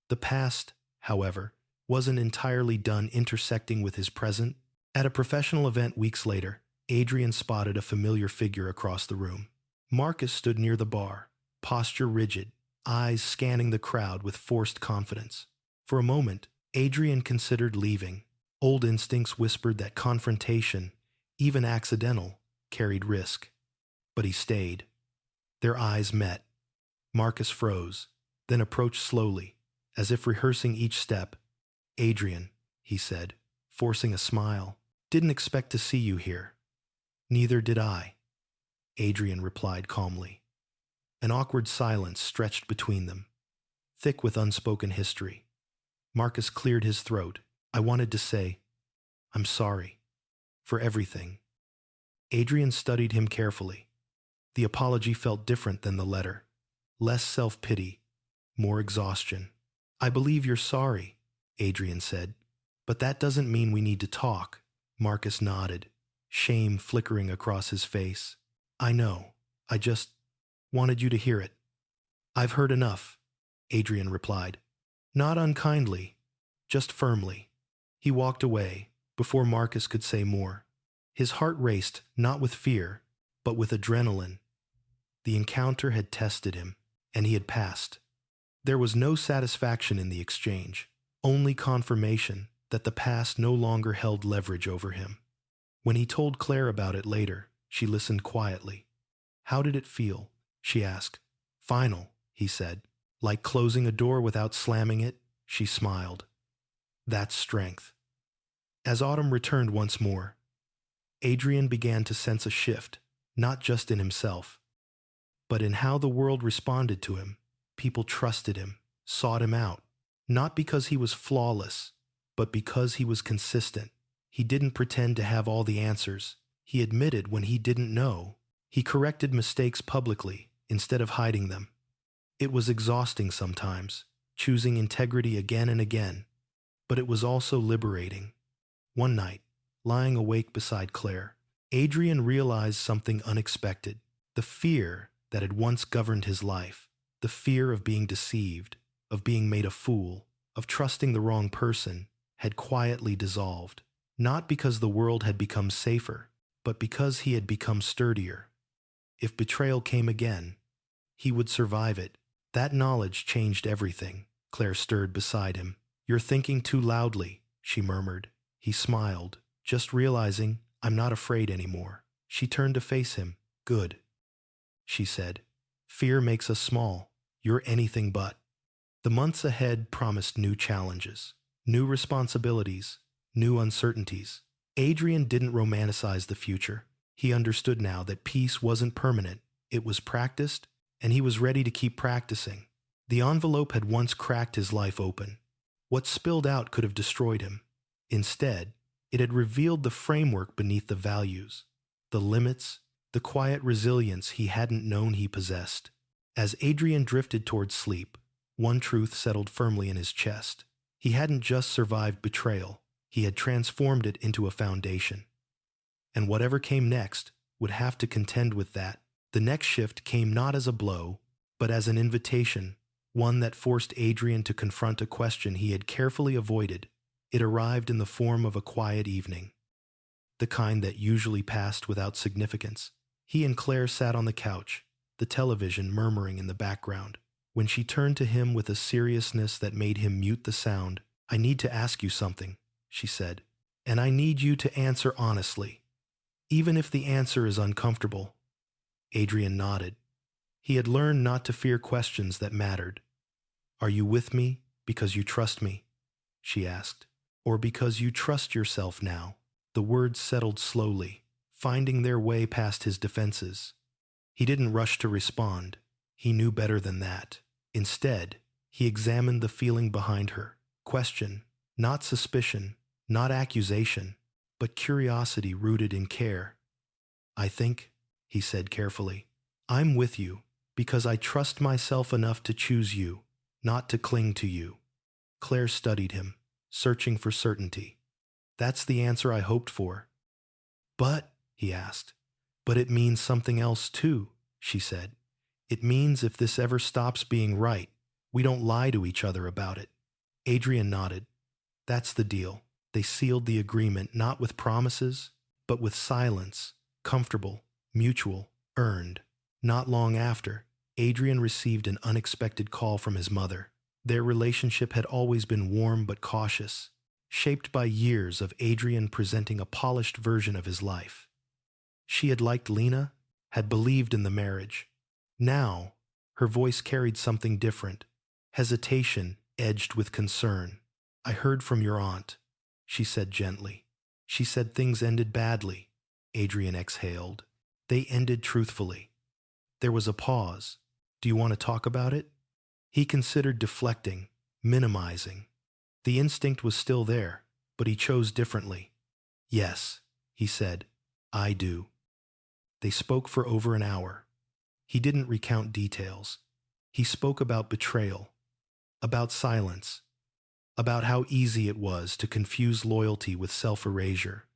The past, however, wasn't entirely done intersecting with his present. At a professional event weeks later, Adrian spotted a familiar figure across the room. Marcus stood near the bar, posture rigid, eyes scanning the crowd with forced confidence. For a moment, Adrian considered leaving. Old instincts whispered that confrontation, even accidental, carried risk. But he stayed. Their eyes met. Marcus froze, then approached slowly, as if rehearsing each step. Adrian, he said, forcing a smile, didn't expect to see you here. Neither did I, Adrian replied calmly. An awkward silence stretched between them, thick with unspoken history. Marcus cleared his throat. I wanted to say, I'm sorry. For everything. Adrian studied him carefully. The apology felt different than the letter. Less self-pity, more exhaustion. I believe you're sorry, Adrian said. But that doesn't mean we need to talk. Marcus nodded, shame flickering across his face. I know. I just wanted you to hear it. I've heard enough, Adrian replied. Not unkindly, just firmly. He walked away before Marcus could say more. His heart raced, not with fear, but with adrenaline. The encounter had tested him, and he had passed. There was no satisfaction in the exchange, only confirmation that the past no longer held leverage over him. When he told Claire about it later, she listened quietly. How did it feel? She asked. Final, he said. Like closing a door without slamming it, she smiled. That's strength. As autumn returned once more, Adrian began to sense a shift, not just in himself, but in how the world responded to him. People trusted him, sought him out, not because he was flawless, but because he was consistent. He didn't pretend to have all the answers. He admitted when he didn't know. He corrected mistakes publicly instead of hiding them. It was exhausting sometimes, choosing integrity again and again, but it was also liberating. One night, lying awake beside Claire, Adrian realized something unexpected. The fear that had once governed his life, the fear of being deceived, of being made a fool, of trusting the wrong person, had quietly dissolved. Not because the world had become safer, but because he had become sturdier. If betrayal came again, he would survive it. That knowledge changed everything. Claire stirred beside him. You're thinking too loudly, she murmured. He smiled, just realizing, I'm not afraid anymore. She turned to face him. Good, she said. Fear makes us small. You're anything but. The months ahead promised new challenges, new responsibilities, new uncertainties. Adrian didn't romanticize the future. He understood now that peace wasn't permanent, it was practiced, and he was ready to keep practicing. The envelope had once cracked his life open. What spilled out could have destroyed him. Instead, it had revealed the framework beneath the values, the limits, the quiet resilience he hadn't known he possessed. As Adrian drifted towards sleep, one truth settled firmly in his chest. He hadn't just survived betrayal, he had transformed it into a foundation. And whatever came next would have to contend with that. The next shift came not as a blow, but as an invitation, one that forced Adrian to confront a question he had carefully avoided. It arrived in the form of a quiet evening, the kind that usually passed without significance. He and Claire sat on the couch, the television murmuring in the background. When she turned to him with a seriousness that made him mute the sound, "I need to ask you something," she said, "and I need you to answer honestly, even if the answer is uncomfortable." Adrian nodded. He had learned not to fear questions that mattered. "Are you with me because you trust me?" she asked. "Or because you trust yourself now?" The words settled slowly, finding their way past his defenses. He didn't rush to respond. He knew better than that. Instead, he examined the feeling behind her. Question, not suspicion, not accusation, but curiosity rooted in care. "I think," he said carefully, "I'm with you because I trust myself enough to choose you, not to cling to you." Claire studied him, searching for certainty. "That's the answer I hoped for." "But," he asked. "But it means something else too," she said. "It means if this ever stops being right, we don't lie to each other about it." Adrian nodded. That's the deal. They sealed the agreement not with promises, but with silence, comfortable, mutual, earned. Not long after, Adrian received an unexpected call from his mother. Their relationship had always been warm but cautious, shaped by years of Adrian presenting a polished version of his life. She had liked Lena, had believed in the marriage. Now, her voice carried something different, hesitation edged with concern. "I heard from your aunt," she said gently. "She said things ended badly." Adrian exhaled. "They ended truthfully." There was a pause. "Do you want to talk about it?" He considered deflecting, minimizing. The instinct was still there, but he chose differently. "Yes," he said, "I do." They spoke for over an hour. He didn't recount details. He spoke about betrayal, about silence, about how easy it was to confuse loyalty with self-erasure.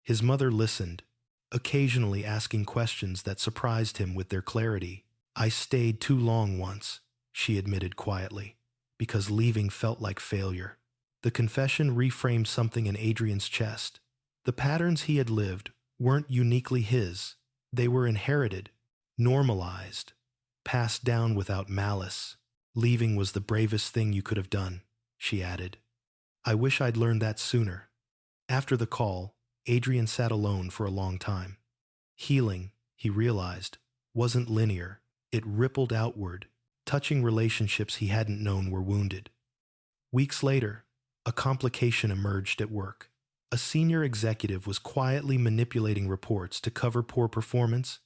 His mother listened, occasionally asking questions that surprised him with their clarity. "I stayed too long once," she admitted quietly, "because leaving felt like failure." The confession reframed something in Adrian's chest. The patterns he had lived weren't uniquely his. They were inherited, normalized, passed down without malice. "Leaving was the bravest thing you could have done," she added. "I wish I'd learned that sooner." After the call, Adrian sat alone for a long time. Healing, he realized, wasn't linear. It rippled outward, touching relationships he hadn't known were wounded. Weeks later, a complication emerged at work. A senior executive was quietly manipulating reports to cover poor performance,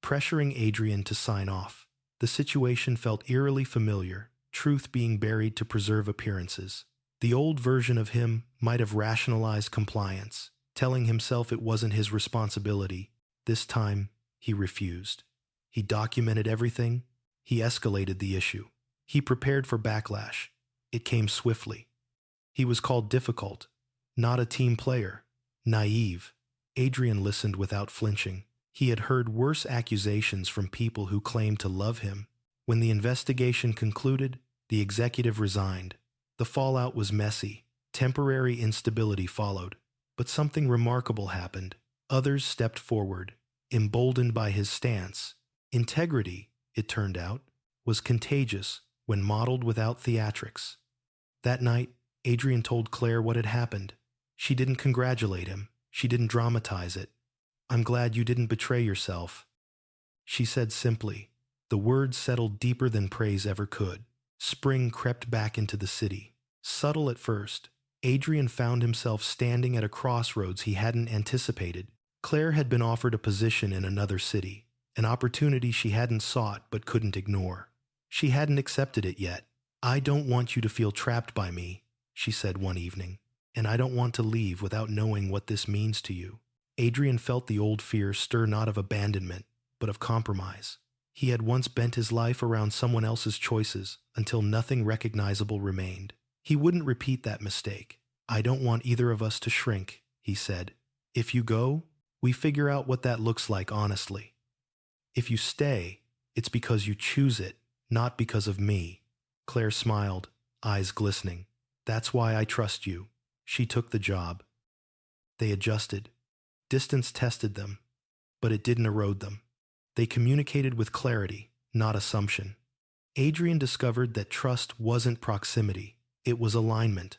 pressuring Adrian to sign off. The situation felt eerily familiar, truth being buried to preserve appearances. The old version of him might have rationalized compliance, telling himself it wasn't his responsibility. This time, he refused. He documented everything. He escalated the issue. He prepared for backlash. It came swiftly. He was called difficult, not a team player, naive. Adrian listened without flinching. He had heard worse accusations from people who claimed to love him. When the investigation concluded, the executive resigned. The fallout was messy. Temporary instability followed. But something remarkable happened. Others stepped forward, emboldened by his stance. Integrity, it turned out, was contagious when modeled without theatrics. That night, Adrian told Claire what had happened. She didn't congratulate him. She didn't dramatize it. "I'm glad you didn't betray yourself," she said simply. The words settled deeper than praise ever could. Spring crept back into the city. Subtle at first, Adrian found himself standing at a crossroads he hadn't anticipated. Claire had been offered a position in another city, an opportunity she hadn't sought but couldn't ignore. She hadn't accepted it yet. "I don't want you to feel trapped by me," she said one evening, "and I don't want to leave without knowing what this means to you." Adrian felt the old fear stir not of abandonment, but of compromise. He had once bent his life around someone else's choices until nothing recognizable remained. He wouldn't repeat that mistake. "I don't want either of us to shrink," he said. "If you go, we figure out what that looks like honestly. If you stay, it's because you choose it, not because of me." Claire smiled, eyes glistening. "That's why I trust you." She took the job. They adjusted. Distance tested them, but it didn't erode them. They communicated with clarity, not assumption. Adrian discovered that trust wasn't proximity, it was alignment.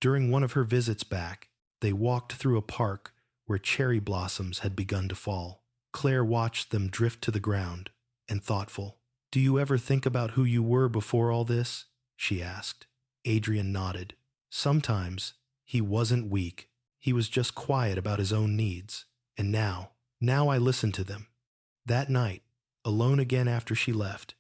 During one of her visits back, they walked through a park where cherry blossoms had begun to fall. Claire watched them drift to the ground, and thoughtful. "Do you ever think about who you were before all this?" she asked. Adrian nodded. Sometimes he wasn't weak. He was just quiet about his own needs. And now I listen to them. That night, alone again after she left,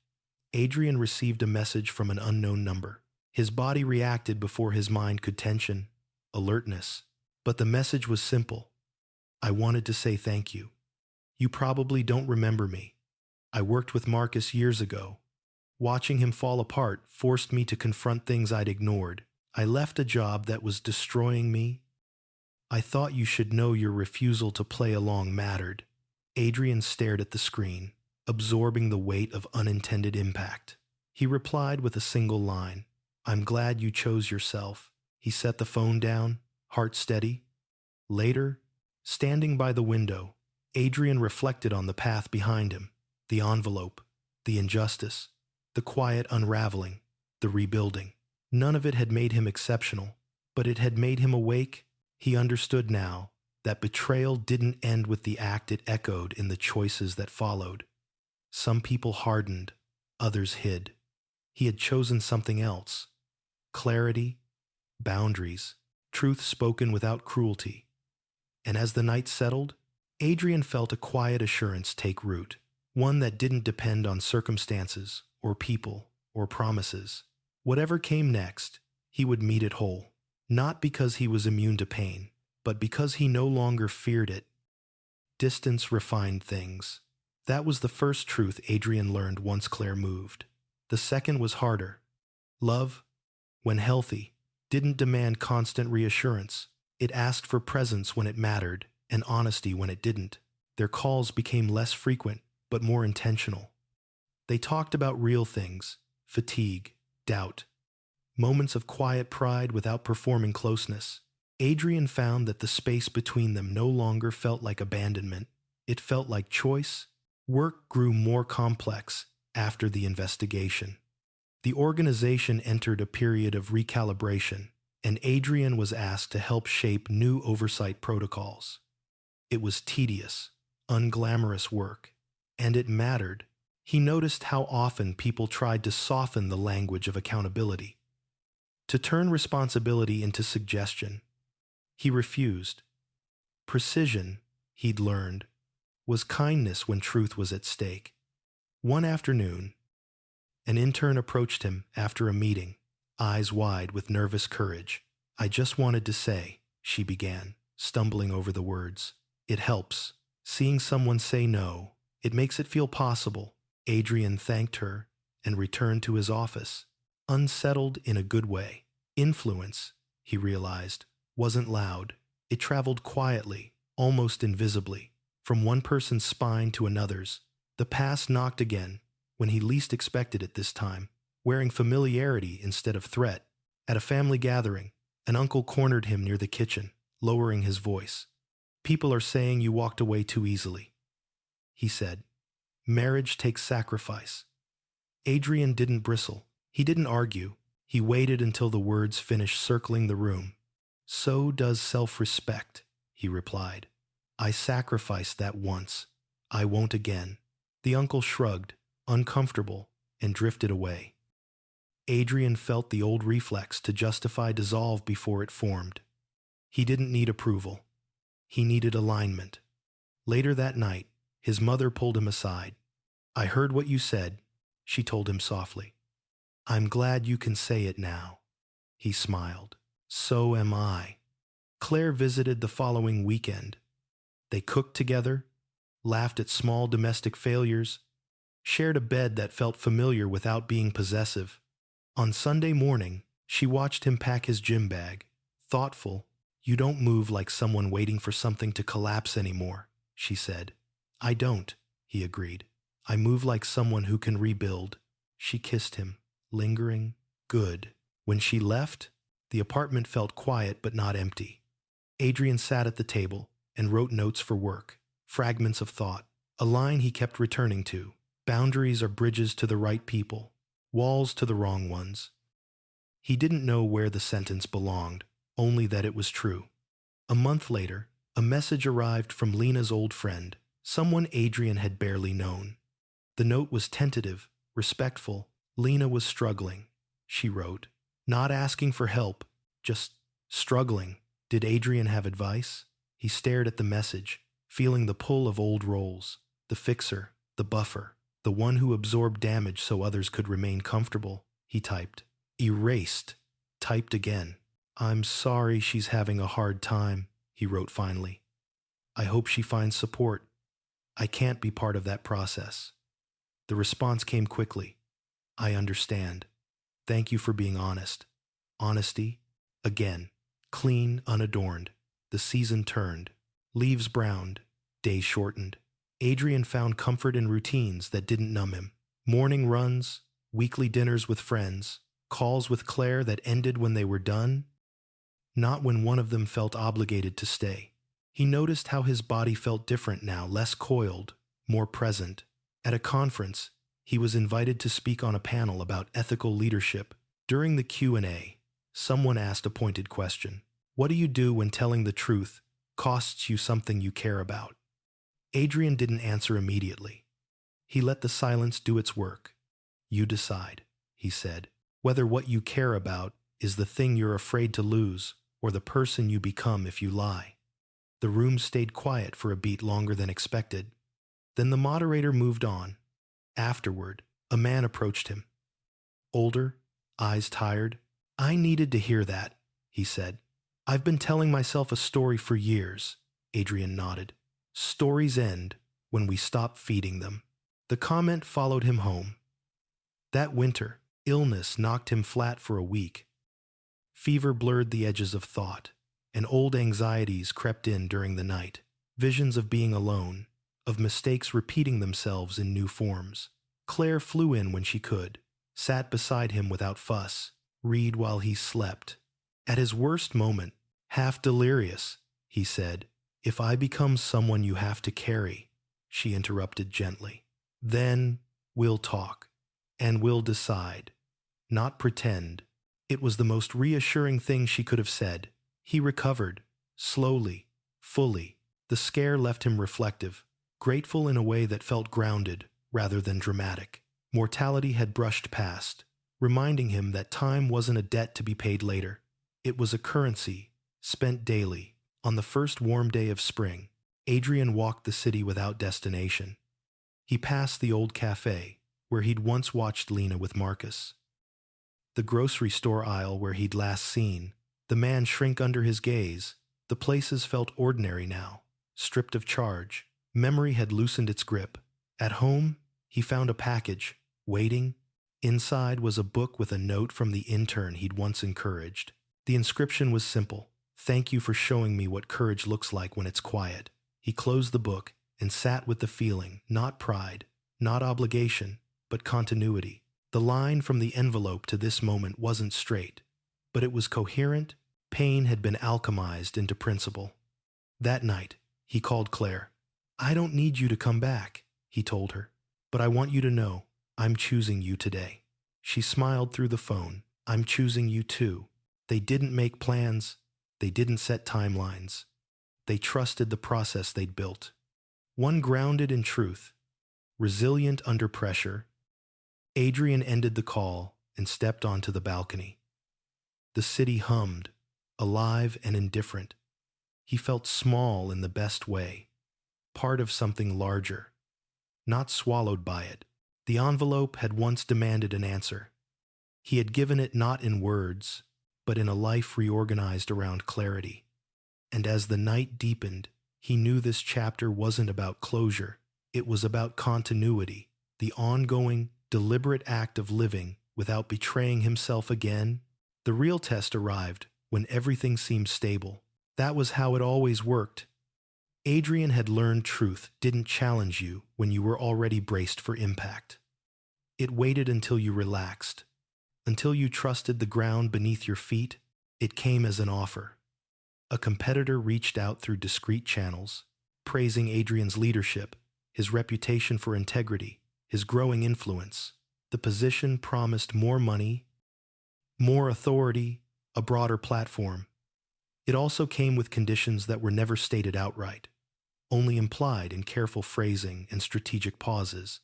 Adrian received a message from an unknown number. His body reacted before his mind could tension, alertness. But the message was simple. "I wanted to say thank you. You probably don't remember me. I worked with Marcus years ago. Watching him fall apart forced me to confront things I'd ignored. I left a job that was destroying me. I thought you should know your refusal to play along mattered." Adrian stared at the screen, absorbing the weight of unintended impact. He replied with a single line. "I'm glad you chose yourself." He set the phone down, heart steady. Later, standing by the window, Adrian reflected on the path behind him, the envelope, the injustice, the quiet unraveling, the rebuilding. None of it had made him exceptional, but it had made him awake. He understood now that betrayal didn't end with the act it echoed in the choices that followed. Some people hardened, others hid. He had chosen something else. Clarity, boundaries, truth spoken without cruelty. And as the night settled, Adrian felt a quiet assurance take root, one that didn't depend on circumstances or people or promises. Whatever came next, he would meet it whole. Not because he was immune to pain, but because he no longer feared it. Distance refined things. That was the first truth Adrian learned once Claire moved. The second was harder. Love, when healthy, didn't demand constant reassurance. It asked for presence when it mattered, and honesty when it didn't. Their calls became less frequent, but more intentional. They talked about real things, fatigue, doubt, moments of quiet pride without performing closeness. Adrian found that the space between them no longer felt like abandonment. It felt like choice. Work grew more complex after the investigation. The organization entered a period of recalibration, and Adrian was asked to help shape new oversight protocols. It was tedious, unglamorous work, and it mattered. He noticed how often people tried to soften the language of accountability, to turn responsibility into suggestion. He refused. Precision, he'd learned, was kindness when truth was at stake. One afternoon, an intern approached him after a meeting, eyes wide with nervous courage. "I just wanted to say," she began, stumbling over the words. "It helps. Seeing someone say no, it makes it feel possible." Adrian thanked her and returned to his office, unsettled in a good way. Influence, he realized, wasn't loud. It traveled quietly, almost invisibly, from one person's spine to another's. The past knocked again, when he least expected it this time, wearing familiarity instead of threat. At a family gathering, an uncle cornered him near the kitchen, lowering his voice. "People are saying you walked away too easily," he said. "Marriage takes sacrifice." Adrian didn't bristle. He didn't argue. He waited until the words finished circling the room. "So does self-respect," he replied. "I sacrificed that once. I won't again." The uncle shrugged, uncomfortable, and drifted away. Adrian felt the old reflex to justify dissolve before it formed. He didn't need approval. He needed alignment. Later that night, his mother pulled him aside. "I heard what you said," she told him softly. "I'm glad you can say it now." He smiled. "So am I." Claire visited the following weekend. They cooked together, laughed at small domestic failures, shared a bed that felt familiar without being possessive. On Sunday morning, she watched him pack his gym bag. Thoughtful. "You don't move like someone waiting for something to collapse anymore," she said. "I don't," he agreed. "I move like someone who can rebuild." She kissed him, lingering. Good. When she left, the apartment felt quiet but not empty. Adrian sat at the table and wrote notes for work, fragments of thought, a line he kept returning to. Boundaries are bridges to the right people, walls to the wrong ones. He didn't know where the sentence belonged, only that it was true. A month later, a message arrived from Lena's old friend, someone Adrian had barely known. The note was tentative, respectful. Lena was struggling, she wrote. Not asking for help, just struggling. Did Adrian have advice? He stared at the message, feeling the pull of old roles. The fixer, the buffer, the one who absorbed damage so others could remain comfortable. He typed. Erased. Typed again. "I'm sorry she's having a hard time," he wrote finally. "I hope she finds support. I can't be part of that process." The response came quickly. "I understand. Thank you for being honest." Honesty, again, clean, unadorned. The season turned. Leaves browned. Days shortened. Adrian found comfort in routines that didn't numb him. Morning runs, weekly dinners with friends, calls with Claire that ended when they were done, not when one of them felt obligated to stay. He noticed how his body felt different now, less coiled, more present. At a conference, he was invited to speak on a panel about ethical leadership. During the Q&A, someone asked a pointed question. What do you do when telling the truth costs you something you care about? Adrian didn't answer immediately. He let the silence do its work. You decide, he said, whether what you care about is the thing you're afraid to lose or the person you become if you lie. The room stayed quiet for a beat longer than expected. Then the moderator moved on. Afterward, a man approached him. Older, eyes tired. "I needed to hear that," he said. "I've been telling myself a story for years." Adrian nodded. "Stories end when we stop feeding them." The comment followed him home. That winter, illness knocked him flat for a week. Fever blurred the edges of thought, and old anxieties crept in during the night. Visions of being alone, of mistakes repeating themselves in new forms. Claire flew in when she could, sat beside him without fuss, read while he slept. At his worst moment, half delirious, he said, "If I become someone you have to carry," she interrupted gently, "then we'll talk, and we'll decide, not pretend." It was the most reassuring thing she could have said. He recovered, slowly, fully. The scare left him reflective, grateful in a way that felt grounded rather than dramatic. Mortality had brushed past, reminding him that time wasn't a debt to be paid later. It was a currency, spent daily. On the first warm day of spring, Adrian walked the city without destination. He passed the old cafe, where he'd once watched Lena with Marcus. The grocery store aisle where he'd last seen. The man shrink under his gaze. The places felt ordinary now, stripped of charge. Memory had loosened its grip. At home, he found a package, waiting. Inside was a book with a note from the intern he'd once encouraged. The inscription was simple. "Thank you for showing me what courage looks like when it's quiet." He closed the book and sat with the feeling, not pride, not obligation, but continuity. The line from the envelope to this moment wasn't straight, but it was coherent. Pain had been alchemized into principle. That night, he called Claire. "I don't need you to come back," he told her, "but I want you to know I'm choosing you today." She smiled through the phone. "I'm choosing you too." They didn't make plans. They didn't set timelines. They trusted the process they'd built. One grounded in truth, resilient under pressure. Adrian ended the call and stepped onto the balcony. The city hummed, alive and indifferent. He felt small in the best way, part of something larger, not swallowed by it. The envelope had once demanded an answer. He had given it not in words, but in a life reorganized around clarity. And as the night deepened, he knew this chapter wasn't about closure. It was about continuity, the ongoing, deliberate act of living without betraying himself again. The real test arrived when everything seemed stable. That was how it always worked. Adrian had learned truth didn't challenge you when you were already braced for impact. It waited until you relaxed, until you trusted the ground beneath your feet. It came as an offer. A competitor reached out through discreet channels, praising Adrian's leadership, his reputation for integrity, his growing influence. The position promised more money, more authority, a broader platform. It also came with conditions that were never stated outright, only implied in careful phrasing and strategic pauses.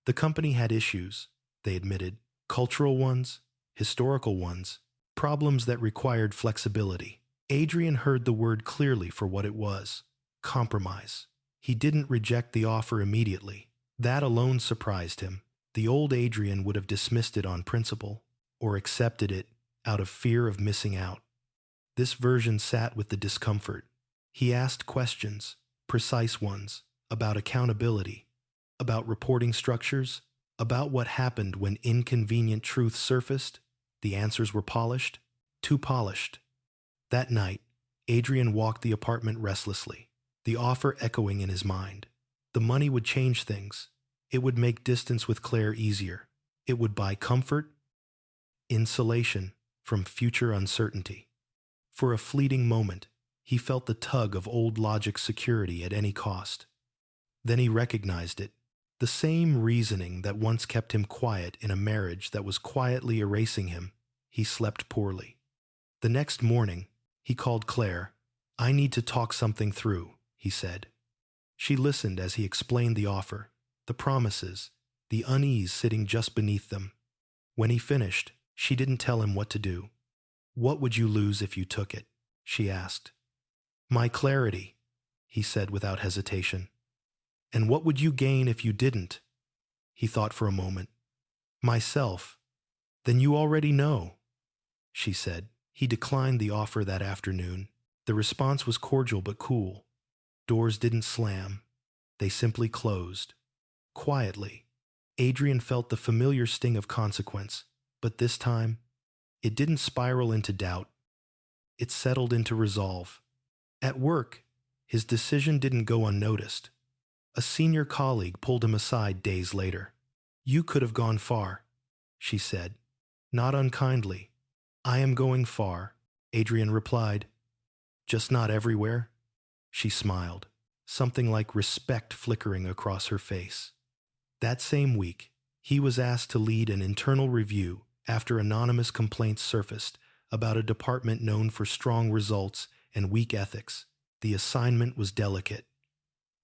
The company had issues, they admitted, cultural ones, historical ones, problems that required flexibility. Adrian heard the word clearly for what it was: compromise. He didn't reject the offer immediately. That alone surprised him. The old Adrian would have dismissed it on principle, or accepted it out of fear of missing out. This version sat with the discomfort. He asked questions, precise ones, about accountability, about reporting structures, about what happened when inconvenient truth surfaced. The answers were polished, too polished. That night, Adrian walked the apartment restlessly, the offer echoing in his mind. The money would change things. It would make distance with Claire easier. It would buy comfort, insulation from future uncertainty. For a fleeting moment, he felt the tug of old logic's security at any cost. Then he recognized it, the same reasoning that once kept him quiet in a marriage that was quietly erasing him. He slept poorly. The next morning, he called Claire. "I need to talk something through," he said. She listened as he explained the offer, the promises, the unease sitting just beneath them. When he finished, she didn't tell him what to do. "What would you lose if you took it?" she asked. "My clarity," he said without hesitation. "And what would you gain if you didn't?" He thought for a moment. "Myself." "Then you already know," she said. He declined the offer that afternoon. The response was cordial but cool. Doors didn't slam. They simply closed. Quietly. Adrian felt the familiar sting of consequence, but this time, it didn't spiral into doubt. It settled into resolve. At work, his decision didn't go unnoticed. A senior colleague pulled him aside days later. "You could have gone far," she said, not unkindly. "I am going far," Adrian replied. "Just not everywhere." She smiled, something like respect flickering across her face. That same week, he was asked to lead an internal review after anonymous complaints surfaced about a department known for strong results and weak ethics. The assignment was delicate,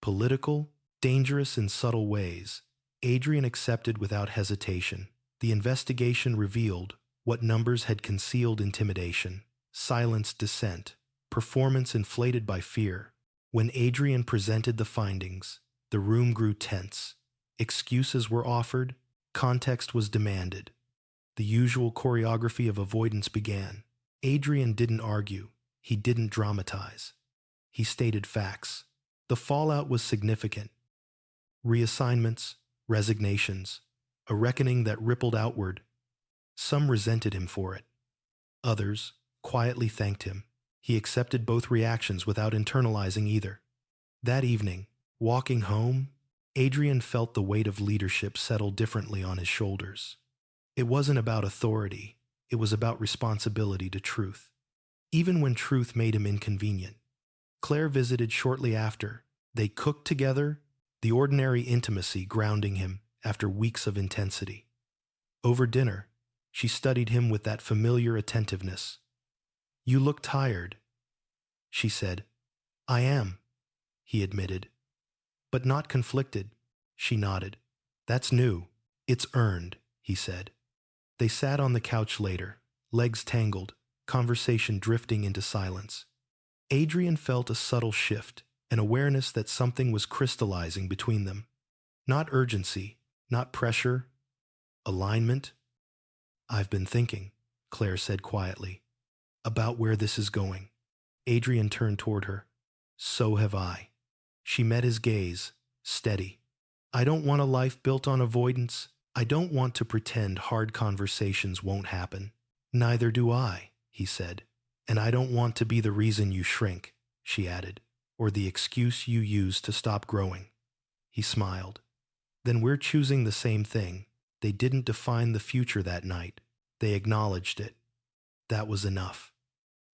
political, dangerous in subtle ways. Adrian accepted without hesitation. The investigation revealed what numbers had concealed: intimidation, silenced dissent, performance inflated by fear. When Adrian presented the findings, the room grew tense. Excuses were offered, context was demanded. The usual choreography of avoidance began. Adrian didn't argue, he didn't dramatize. He stated facts. The fallout was significant. Reassignments, resignations, a reckoning that rippled outward. Some resented him for it. Others quietly thanked him. He accepted both reactions without internalizing either. That evening, walking home, Adrian felt the weight of leadership settle differently on his shoulders. It wasn't about authority, it was about responsibility to truth. Even when truth made him inconvenient. Claire visited shortly after. They cooked together, the ordinary intimacy grounding him after weeks of intensity. Over dinner, she studied him with that familiar attentiveness. "You look tired," she said. "I am," he admitted. "But not conflicted," she nodded. "That's new. It's earned," he said. They sat on the couch later, legs tangled, conversation drifting into silence. Adrian felt a subtle shift, an awareness that something was crystallizing between them. Not urgency, not pressure, alignment. "I've been thinking," Claire said quietly, "about where this is going." Adrian turned toward her. "So have I." She met his gaze, steady. "I don't want a life built on avoidance. I don't want to pretend hard conversations won't happen." "Neither do I," he said. "And I don't want to be the reason you shrink," she added, "or the excuse you use to stop growing." He smiled. "Then we're choosing the same thing." They didn't define the future that night. They acknowledged it. That was enough.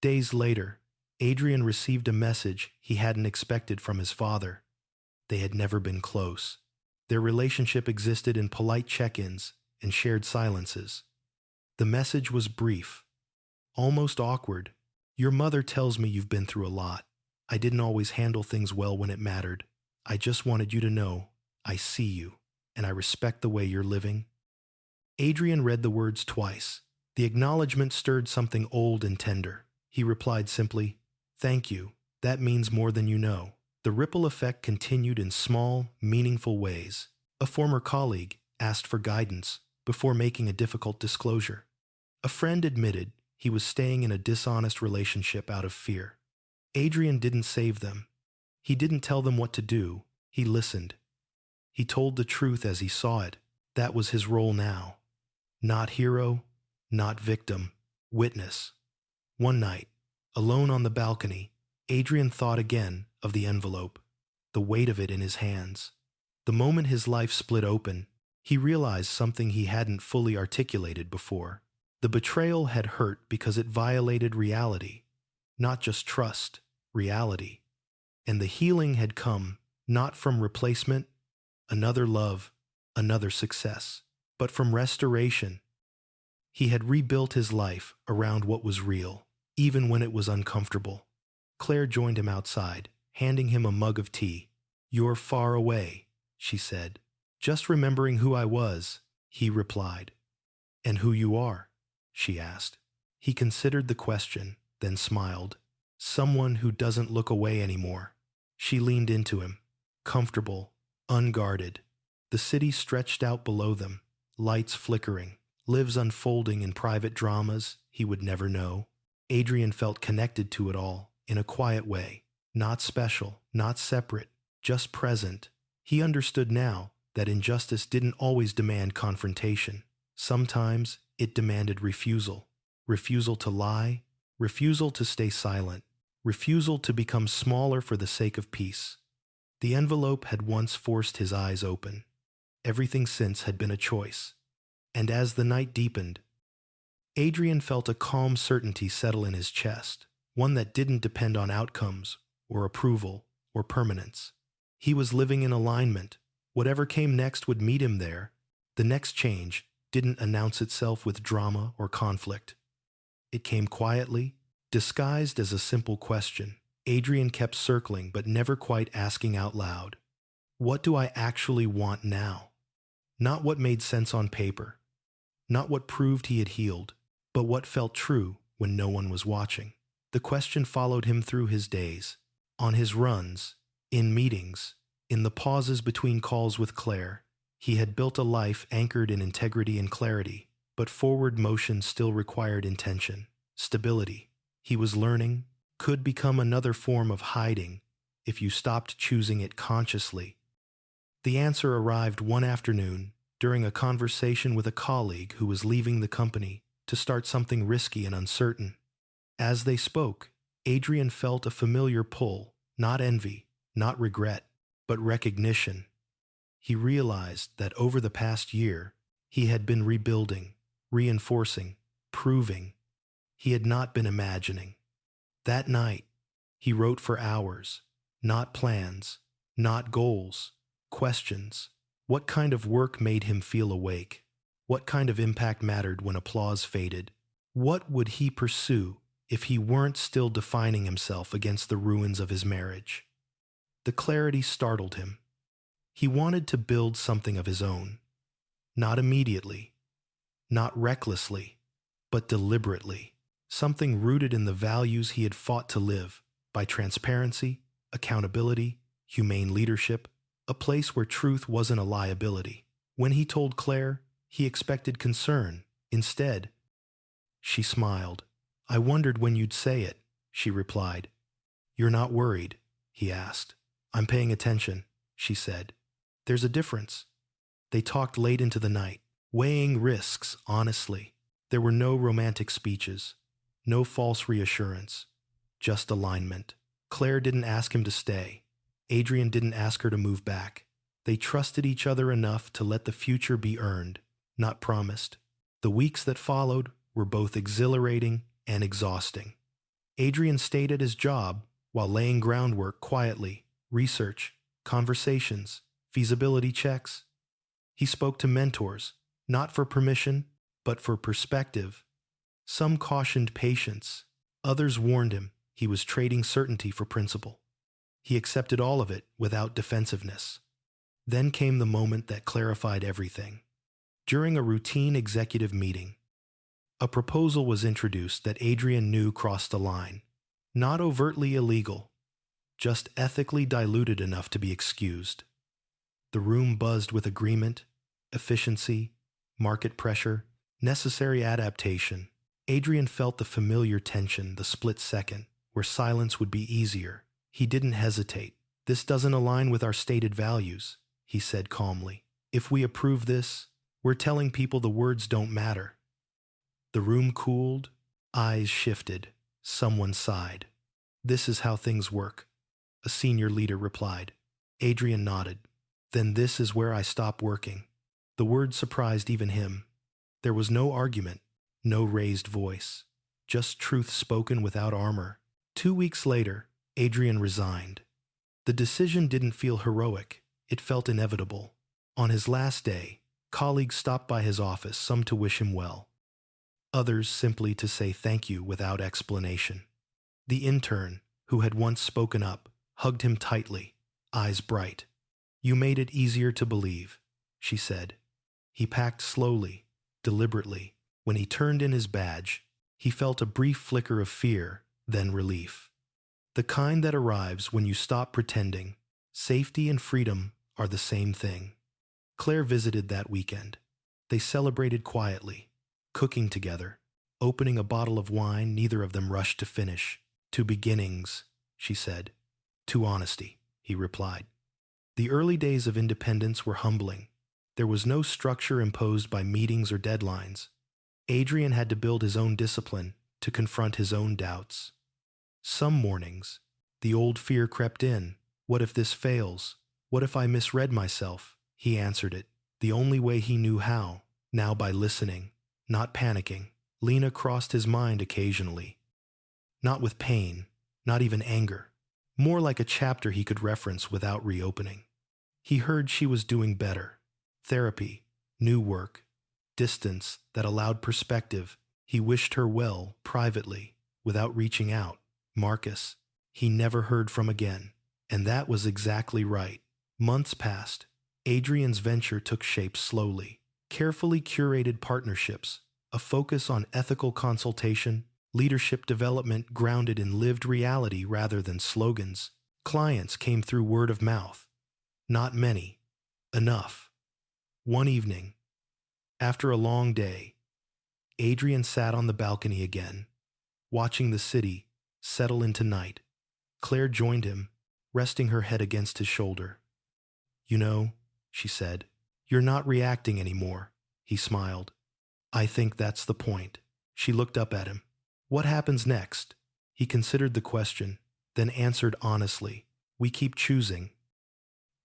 Days later, Adrian received a message he hadn't expected from his father. They had never been close. Their relationship existed in polite check-ins and shared silences. The message was brief, almost awkward. "Your mother tells me you've been through a lot. I didn't always handle things well when it mattered. I just wanted you to know I see you, and I respect the way you're living." Adrian read the words twice. The acknowledgement stirred something old and tender. He replied simply, "Thank you. That means more than you know." The ripple effect continued in small, meaningful ways. A former colleague asked for guidance before making a difficult disclosure. A friend admitted he was staying in a dishonest relationship out of fear. Adrian didn't save them. He didn't tell them what to do. He listened. He told the truth as he saw it. That was his role now. Not hero, not victim, witness. One night, alone on the balcony, Adrian thought again of the envelope, the weight of it in his hands. The moment his life split open, he realized something he hadn't fully articulated before. The betrayal had hurt because it violated reality, not just trust, reality. And the healing had come not from replacement, another love, another success, but from restoration. He had rebuilt his life around what was real, even when it was uncomfortable. Claire joined him outside, handing him a mug of tea. "You're far away," she said. "Just remembering who I was," he replied. "And who you are?" she asked. He considered the question, then smiled. "Someone who doesn't look away anymore." She leaned into him, comfortable, unguarded. The city stretched out below them, lights flickering, lives unfolding in private dramas he would never know. Adrian felt connected to it all, in a quiet way. Not special, not separate, just present. He understood now that injustice didn't always demand confrontation. Sometimes it demanded refusal. Refusal to lie, refusal to stay silent, refusal to become smaller for the sake of peace. The envelope had once forced his eyes open. Everything since had been a choice. And as the night deepened, Adrian felt a calm certainty settle in his chest, one that didn't depend on outcomes, or approval, or permanence. He was living in alignment. Whatever came next would meet him there. The next change didn't announce itself with drama or conflict. It came quietly, disguised as a simple question. Adrian kept circling but never quite asking out loud. What do I actually want now? Not what made sense on paper, not what proved he had healed, but what felt true when no one was watching. The question followed him through his days, on his runs, in meetings, in the pauses between calls with Claire. He had built a life anchored in integrity and clarity, but forward motion still required intention, stability. He was learning, could become another form of hiding if you stopped choosing it consciously. The answer arrived one afternoon during a conversation with a colleague who was leaving the company to start something risky and uncertain. As they spoke, Adrian felt a familiar pull, not envy, not regret, but recognition. He realized that over the past year, he had been rebuilding, reinforcing, proving. He had not been imagining. That night, he wrote for hours, not plans, not goals, questions. What kind of work made him feel awake? What kind of impact mattered when applause faded? What would he pursue if he weren't still defining himself against the ruins of his marriage? The clarity startled him. He wanted to build something of his own. Not immediately, not recklessly, but deliberately, something rooted in the values he had fought to live, by transparency, accountability, humane leadership, a place where truth wasn't a liability. When he told Claire, he expected concern. Instead, she smiled. "I wondered when you'd say it," she replied. "You're not worried?" he asked. "I'm paying attention," she said. "There's a difference." They talked late into the night, weighing risks honestly. There were no romantic speeches, no false reassurance, just alignment. Claire didn't ask him to stay. Adrian didn't ask her to move back. They trusted each other enough to let the future be earned, not promised. The weeks that followed were both exhilarating and exhausting. Adrian stayed at his job while laying groundwork quietly, research, conversations, feasibility checks. He spoke to mentors, not for permission, but for perspective. Some cautioned patience. Others warned him he was trading certainty for principle. He accepted all of it without defensiveness. Then came the moment that clarified everything. During a routine executive meeting, a proposal was introduced that Adrian knew crossed a line. Not overtly illegal, just ethically diluted enough to be excused. The room buzzed with agreement, efficiency, market pressure, necessary adaptation. Adrian felt the familiar tension the split second, where silence would be easier. He didn't hesitate. "This doesn't align with our stated values," he said calmly. "If we approve this, we're telling people the words don't matter." The room cooled, eyes shifted, someone sighed. "This is how things work," a senior leader replied. Adrian nodded. "Then this is where I stop working." The word surprised even him. There was no argument, no raised voice, just truth spoken without armor. 2 weeks later, Adrian resigned. The decision didn't feel heroic, it felt inevitable. On his last day, colleagues stopped by his office, some to wish him well, others simply to say thank you without explanation. The intern, who had once spoken up, hugged him tightly, eyes bright. "You made it easier to believe," she said. He packed slowly, deliberately. When he turned in his badge, he felt a brief flicker of fear, then relief. The kind that arrives when you stop pretending. Safety and freedom are the same thing. Claire visited that weekend. They celebrated quietly, cooking together, opening a bottle of wine neither of them rushed to finish. "To beginnings," she said. "To honesty," he replied. The early days of independence were humbling. There was no structure imposed by meetings or deadlines. Adrian had to build his own discipline to confront his own doubts. Some mornings, the old fear crept in. What if this fails? What if I misread myself? He answered it, the only way he knew how, now by listening, not panicking. Lena crossed his mind occasionally. Not with pain, not even anger. More like a chapter he could reference without reopening. He heard she was doing better. Therapy, new work, distance that allowed perspective. He wished her well, privately, without reaching out. Marcus, he never heard from again. And that was exactly right. Months passed. Adrian's venture took shape slowly. Carefully curated partnerships, a focus on ethical consultation, leadership development grounded in lived reality rather than slogans. Clients came through word of mouth. Not many. Enough. One evening, after a long day, Adrian sat on the balcony again, watching the city settle into night. Claire joined him, resting her head against his shoulder. "You know," she said, "you're not reacting anymore." He smiled. "I think that's the point." She looked up at him. "What happens next?" He considered the question, then answered honestly. "We keep choosing.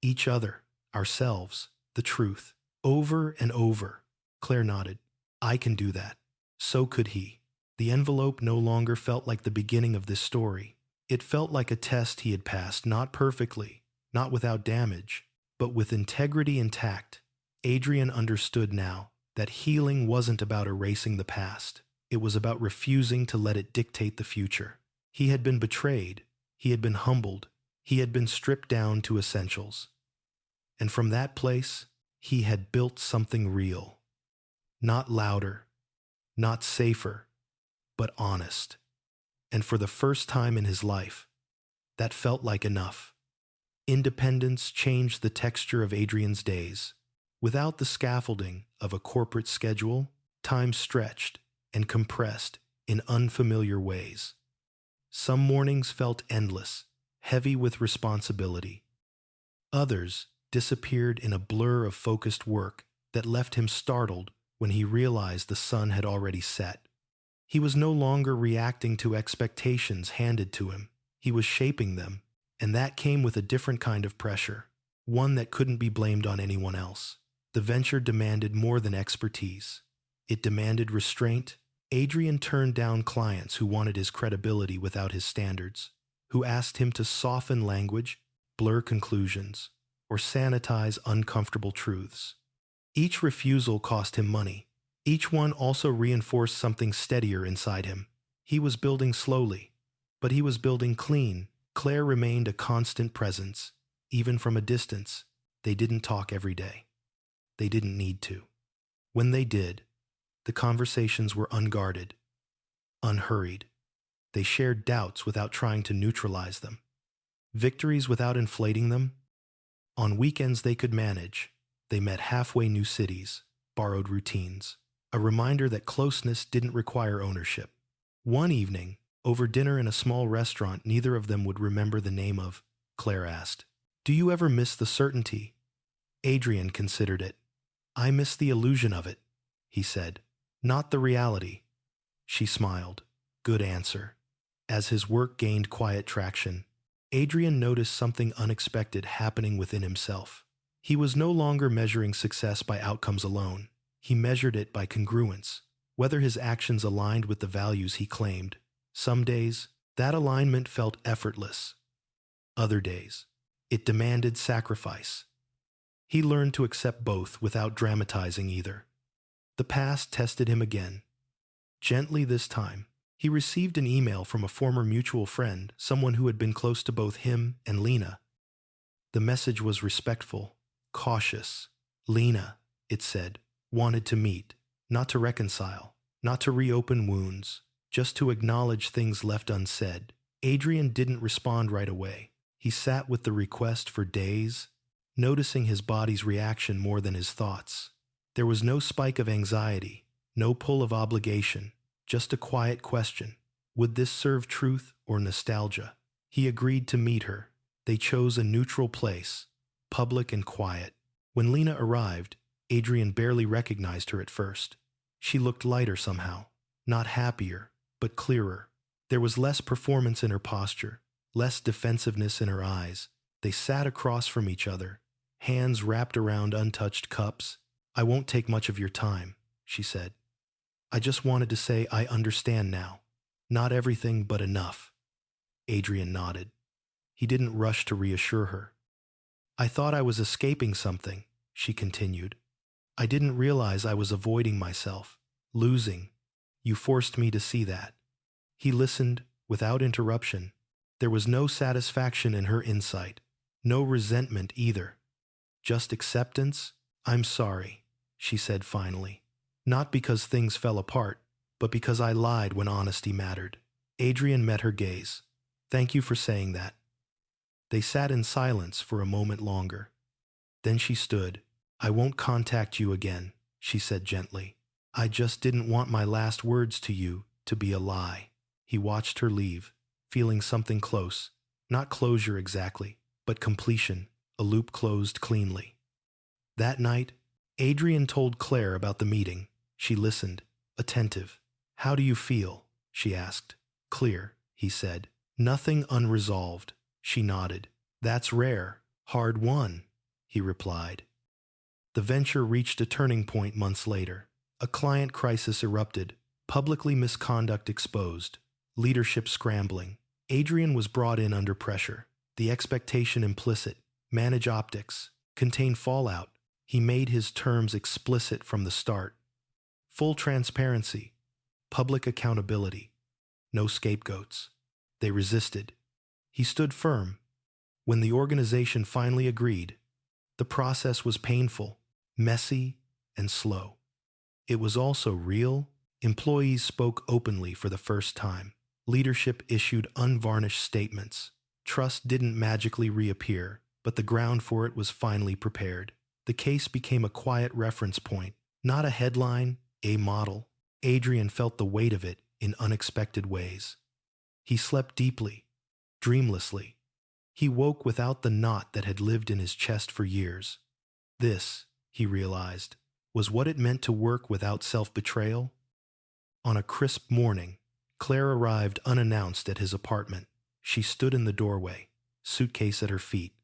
Each other, ourselves, the truth. Over and over." Claire nodded. "I can do that." So could he. The envelope no longer felt like the beginning of this story. It felt like a test he had passed, not perfectly, not without damage, but with integrity intact. Adrian understood now that healing wasn't about erasing the past. It was about refusing to let it dictate the future. He had been betrayed. He had been humbled. He had been stripped down to essentials. And from that place, he had built something real. Not louder, not safer, but honest. And for the first time in his life, that felt like enough. Independence changed the texture of Adrian's days. Without the scaffolding of a corporate schedule, time stretched and compressed in unfamiliar ways. Some mornings felt endless, heavy with responsibility. Others disappeared in a blur of focused work that left him startled when he realized the sun had already set. He was no longer reacting to expectations handed to him. He was shaping them, and that came with a different kind of pressure, one that couldn't be blamed on anyone else. The venture demanded more than expertise. It demanded restraint. Adrian turned down clients who wanted his credibility without his standards, who asked him to soften language, blur conclusions, or sanitize uncomfortable truths. Each refusal cost him money. Each one also reinforced something steadier inside him. He was building slowly, but he was building clean. Claire remained a constant presence, even from a distance. They didn't talk every day. They didn't need to. When they did, the conversations were unguarded, unhurried. They shared doubts without trying to neutralize them, victories without inflating them. On weekends they could manage. They met halfway new cities, borrowed routines, a reminder that closeness didn't require ownership. One evening, over dinner in a small restaurant neither of them would remember the name of, Claire asked, "Do you ever miss the certainty?" Adrian considered it. "I miss the illusion of it," he said. "Not the reality." She smiled. Good answer. As his work gained quiet traction, Adrian noticed something unexpected happening within himself. He was no longer measuring success by outcomes alone. He measured it by congruence, whether his actions aligned with the values he claimed. Some days, that alignment felt effortless. Other days, it demanded sacrifice. He learned to accept both without dramatizing either. The past tested him again. Gently this time, he received an email from a former mutual friend, someone who had been close to both him and Lena. The message was respectful, cautious. Lena, it said, wanted to meet, not to reconcile, not to reopen wounds, just to acknowledge things left unsaid. Adrian didn't respond right away. He sat with the request for days, noticing his body's reaction more than his thoughts. There was no spike of anxiety, no pull of obligation, just a quiet question. Would this serve truth or nostalgia? He agreed to meet her. They chose a neutral place, public and quiet. When Lena arrived, Adrian barely recognized her at first. She looked lighter somehow, not happier, but clearer. There was less performance in her posture, less defensiveness in her eyes. They sat across from each other, hands wrapped around untouched cups. "I won't take much of your time," she said. "I just wanted to say I understand now. Not everything, but enough." Adrian nodded. He didn't rush to reassure her. "I thought I was escaping something," she continued. "I didn't realize I was avoiding myself, losing. You forced me to see that." He listened without interruption. There was no satisfaction in her insight, no resentment either. Just acceptance. "I'm sorry," she said finally. "Not because things fell apart, but because I lied when honesty mattered." Adrian met her gaze. "Thank you for saying that." They sat in silence for a moment longer. Then she stood. "I won't contact you again," she said gently. "I just didn't want my last words to you to be a lie." He watched her leave, feeling something close. Not closure exactly, but completion, a loop closed cleanly. That night, Adrian told Claire about the meeting. She listened, attentive. "How do you feel?" she asked. "Clear," he said. "Nothing unresolved." She nodded. "That's rare. Hard won," he replied. The venture reached a turning point months later. A client crisis erupted, publicly misconduct exposed, leadership scrambling. Adrian was brought in under pressure. The expectation implicit, manage optics, contain fallout. He made his terms explicit from the start. Full transparency, public accountability, no scapegoats. They resisted. He stood firm. When the organization finally agreed, the process was painful, messy, and slow. It was also real. Employees spoke openly for the first time. Leadership issued unvarnished statements. Trust didn't magically reappear, but the ground for it was finally prepared. The case became a quiet reference point, not a headline, a model. Adrian felt the weight of it in unexpected ways. He slept deeply, dreamlessly. He woke without the knot that had lived in his chest for years. This, he realized, was what it meant to work without self-betrayal. On a crisp morning, Claire arrived unannounced at his apartment. She stood in the doorway, suitcase at her feet,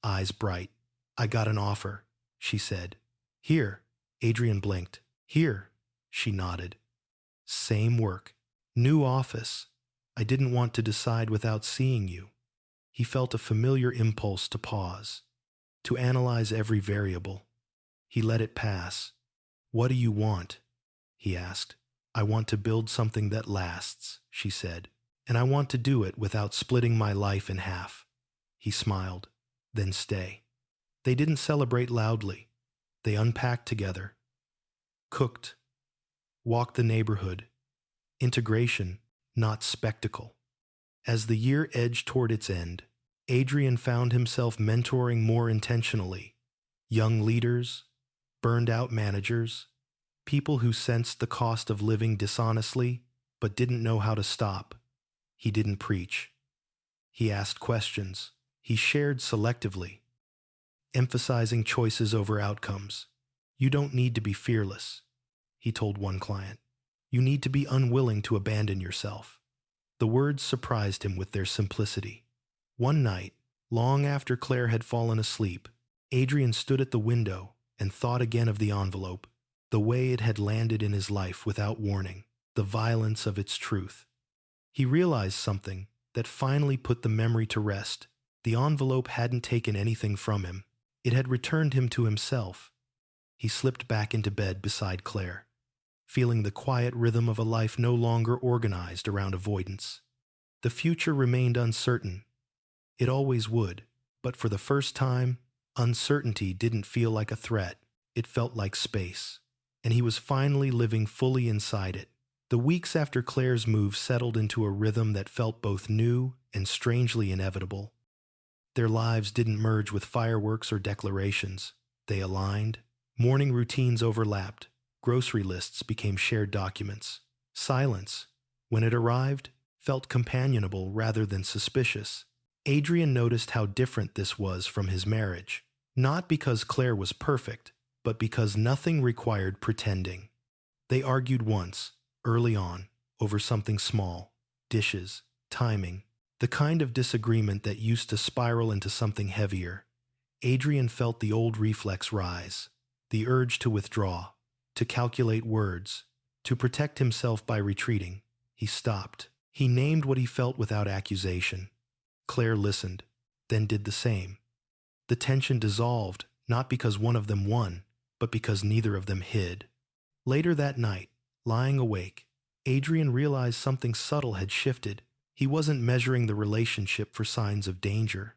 eyes bright. "I got an offer," she said. "Here." Adrian blinked. "Here," she nodded. "Same work. New office. I didn't want to decide without seeing you." He felt a familiar impulse to pause, to analyze every variable. He let it pass. "What do you want?" he asked. "I want to build something that lasts," she said. "And I want to do it without splitting my life in half." He smiled. "Then stay." They didn't celebrate loudly. They unpacked together, cooked, walked the neighborhood. Integration, not spectacle. As the year edged toward its end, Adrian found himself mentoring more intentionally. Young leaders, burned-out managers, people who sensed the cost of living dishonestly but didn't know how to stop. He didn't preach. He asked questions. He shared selectively, emphasizing choices over outcomes. "You don't need to be fearless," he told one client. "You need to be unwilling to abandon yourself." The words surprised him with their simplicity. One night, long after Claire had fallen asleep, Adrian stood at the window and thought again of the envelope, the way it had landed in his life without warning, the violence of its truth. He realized something that finally put the memory to rest. The envelope hadn't taken anything from him. It had returned him to himself. He slipped back into bed beside Claire, feeling the quiet rhythm of a life no longer organized around avoidance. The future remained uncertain. It always would, but for the first time, uncertainty didn't feel like a threat. It felt like space, and he was finally living fully inside it. The weeks after Claire's move settled into a rhythm that felt both new and strangely inevitable. Their lives didn't merge with fireworks or declarations. They aligned. Morning routines overlapped. Grocery lists became shared documents. Silence, when it arrived, felt companionable rather than suspicious. Adrian noticed how different this was from his marriage. Not because Claire was perfect, but because nothing required pretending. They argued once, early on, over something small, dishes, timing, the kind of disagreement that used to spiral into something heavier. Adrian felt the old reflex rise, the urge to withdraw, to calculate words, to protect himself by retreating. He stopped. He named what he felt without accusation. Claire listened, then did the same. The tension dissolved, not because one of them won, but because neither of them hid. Later that night, lying awake, Adrian realized something subtle had shifted. He wasn't measuring the relationship for signs of danger.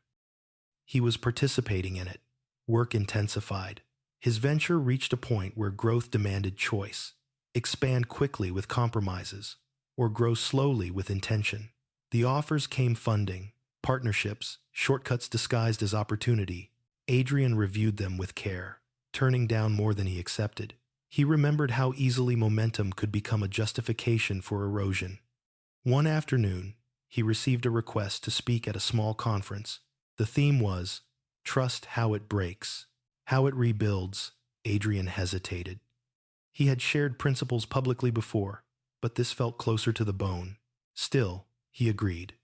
He was participating in it. Work intensified. His venture reached a point where growth demanded choice. Expand quickly with compromises, or grow slowly with intention. The offers came: funding, partnerships, shortcuts disguised as opportunity. Adrian reviewed them with care, turning down more than he accepted. He remembered how easily momentum could become a justification for erosion. One afternoon, he received a request to speak at a small conference. The theme was, "Trust How It Breaks, How It Rebuilds." Adrian hesitated. He had shared principles publicly before, but this felt closer to the bone. Still, he agreed.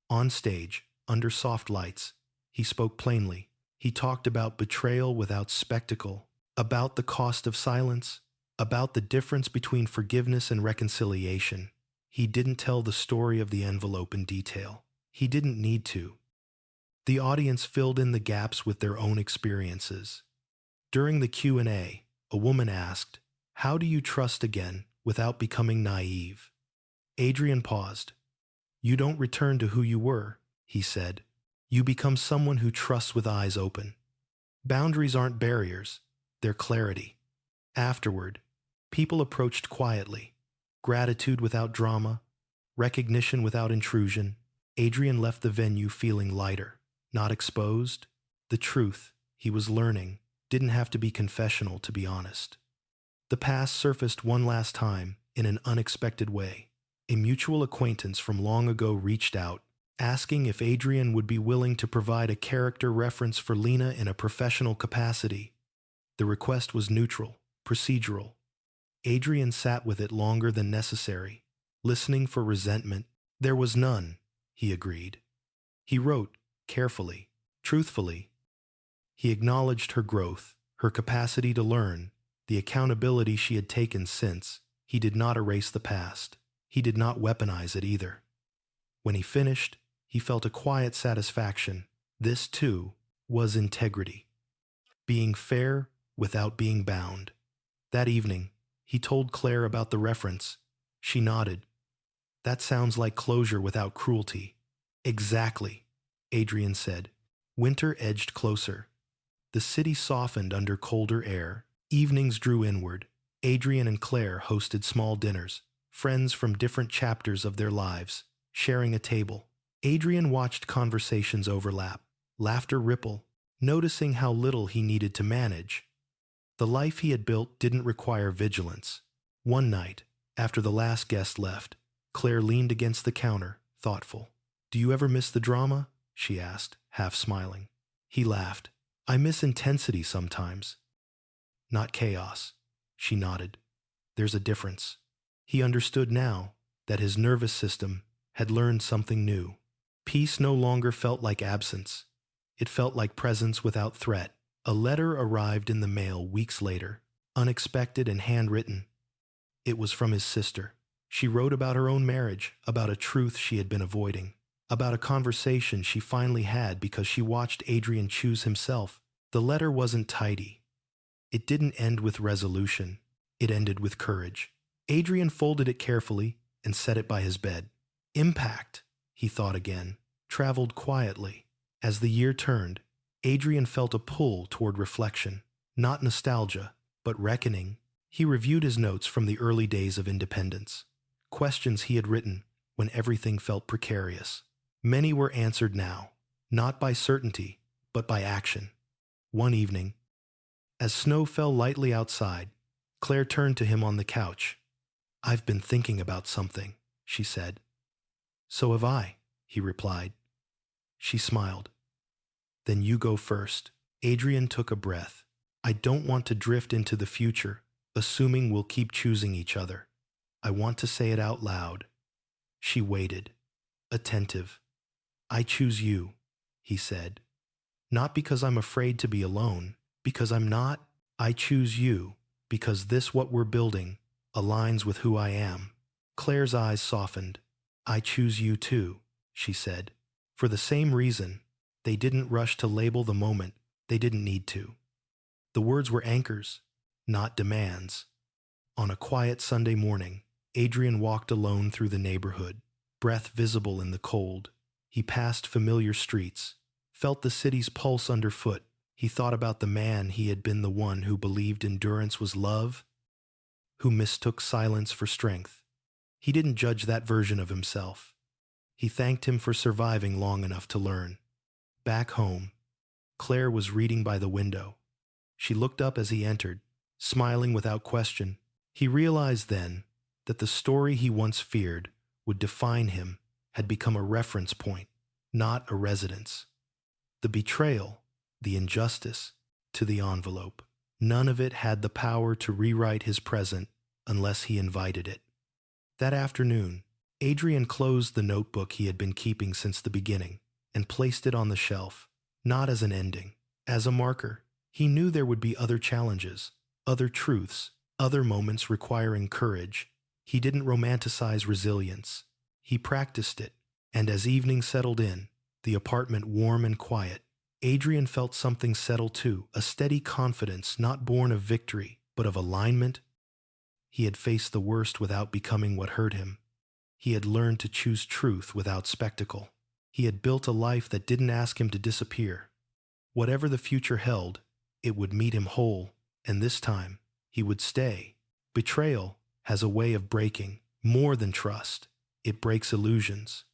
On stage, under soft lights, he spoke plainly. He talked about betrayal without spectacle, about the cost of silence, about the difference between forgiveness and reconciliation. He didn't tell the story of the envelope in detail. He didn't need to. The audience filled in the gaps with their own experiences. During the Q&A, a woman asked, "How do you trust again without becoming naive?" Adrian paused. "You don't return to who you were," he said. "You become someone who trusts with eyes open." Boundaries aren't barriers, they're clarity. Afterward, People approached quietly. Gratitude without drama, recognition without intrusion. Adrian left the venue feeling lighter, not exposed. The truth he was learning didn't have to be confessional, to be honest. The past surfaced one last time in an unexpected way. A mutual acquaintance from long ago reached out, asking if Adrian would be willing to provide a character reference for Lena in a professional capacity. The request was neutral, procedural. Adrian sat with it longer than necessary, listening for resentment. There was none, he agreed. He wrote, carefully, truthfully. He acknowledged her growth, her capacity to learn, the accountability she had taken since. He did not erase the past. He did not weaponize it either. When he finished, he felt a quiet satisfaction. This, too, was integrity. Being fair without being bound. That evening, he told Claire about the reference. She nodded. That sounds like closure without cruelty. Exactly, Adrian said. Winter edged closer. The city softened under colder air. Evenings drew inward. Adrian and Claire hosted small dinners, friends from different chapters of their lives, sharing a table. Adrian watched conversations overlap, laughter ripple, noticing how little he needed to manage. The life he had built didn't require vigilance. One night, after the last guest left, Claire leaned against the counter, thoughtful. "Do you ever miss the drama?" she asked, half smiling. He laughed. "I miss intensity sometimes." "Not chaos," she nodded. "There's a difference." He understood now that his nervous system had learned something new. Peace no longer felt like absence. It felt like presence without threat. A letter arrived in the mail weeks later, unexpected and handwritten. It was from his sister. She wrote about her own marriage, about a truth she had been avoiding, about a conversation she finally had because she watched Adrian choose himself. The letter wasn't tidy. It didn't end with resolution. It ended with courage. Adrian folded it carefully and set it by his bed. Impact, he thought again, traveled quietly. As the year turned, Adrian felt a pull toward reflection, not nostalgia, but reckoning. He reviewed his notes from the early days of independence, questions he had written when everything felt precarious. Many were answered now, not by certainty, but by action. One evening, as snow fell lightly outside, Claire turned to him on the couch. "I've been thinking about something," she said. "So have I," he replied. She smiled. "Then you go first." Adrian took a breath. "I don't want to drift into the future, assuming we'll keep choosing each other. I want to say it out loud." She waited, attentive. "I choose you," he said. "Not because I'm afraid to be alone, because I'm not. I choose you because this what we're building aligns with who I am." Claire's eyes softened. "I choose you too," she said. For the same reason, they didn't rush to label the moment. They didn't need to. The words were anchors, not demands. On a quiet Sunday morning, Adrian walked alone through the neighborhood, breath visible in the cold. He passed familiar streets, felt the city's pulse underfoot. He thought about the man he had been, the one who believed endurance was love, who mistook silence for strength. He didn't judge that version of himself. He thanked him for surviving long enough to learn. Back home, Claire was reading by the window. She looked up as he entered, smiling without question. He realized then that the story he once feared would define him had become a reference point, not a residence. The betrayal, the injustice, to the envelope. None of it had the power to rewrite his present unless he invited it. That afternoon, Adrian closed the notebook he had been keeping since the beginning and placed it on the shelf, not as an ending, as a marker. He knew there would be other challenges, other truths, other moments requiring courage. He didn't romanticize resilience. He practiced it, and as evening settled in, the apartment warm and quiet, Adrian felt something settle too, a steady confidence not born of victory, but of alignment. He had faced the worst without becoming what hurt him. He had learned to choose truth without spectacle. He had built a life that didn't ask him to disappear. Whatever the future held, it would meet him whole, and this time, he would stay, Betrayal has a way of breaking more than trust. It breaks illusions.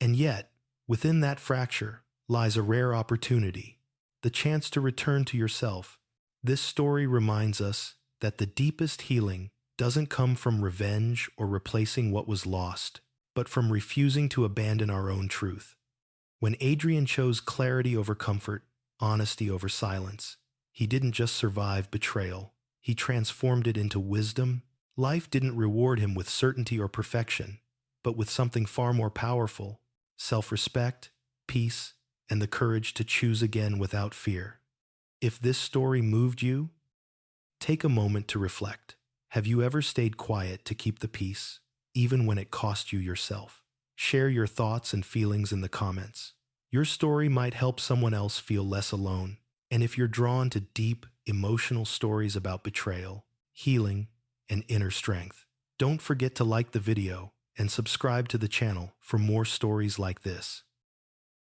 And yet, within that fracture lies a rare opportunity, the chance to return to yourself. This story reminds us that the deepest healing doesn't come from revenge or replacing what was lost, but from refusing to abandon our own truth. When Adrian chose clarity over comfort, honesty over silence, he didn't just survive betrayal, he transformed it into wisdom. Life didn't reward him with certainty or perfection, but with something far more powerful: self-respect, peace, and the courage to choose again without fear. If this story moved you, take a moment to reflect. Have you ever stayed quiet to keep the peace, even when it cost you yourself? Share your thoughts and feelings in the comments. Your story might help someone else feel less alone. And if you're drawn to deep, emotional stories about betrayal, healing, and inner strength, don't forget to like the video and subscribe to the channel for more stories like this.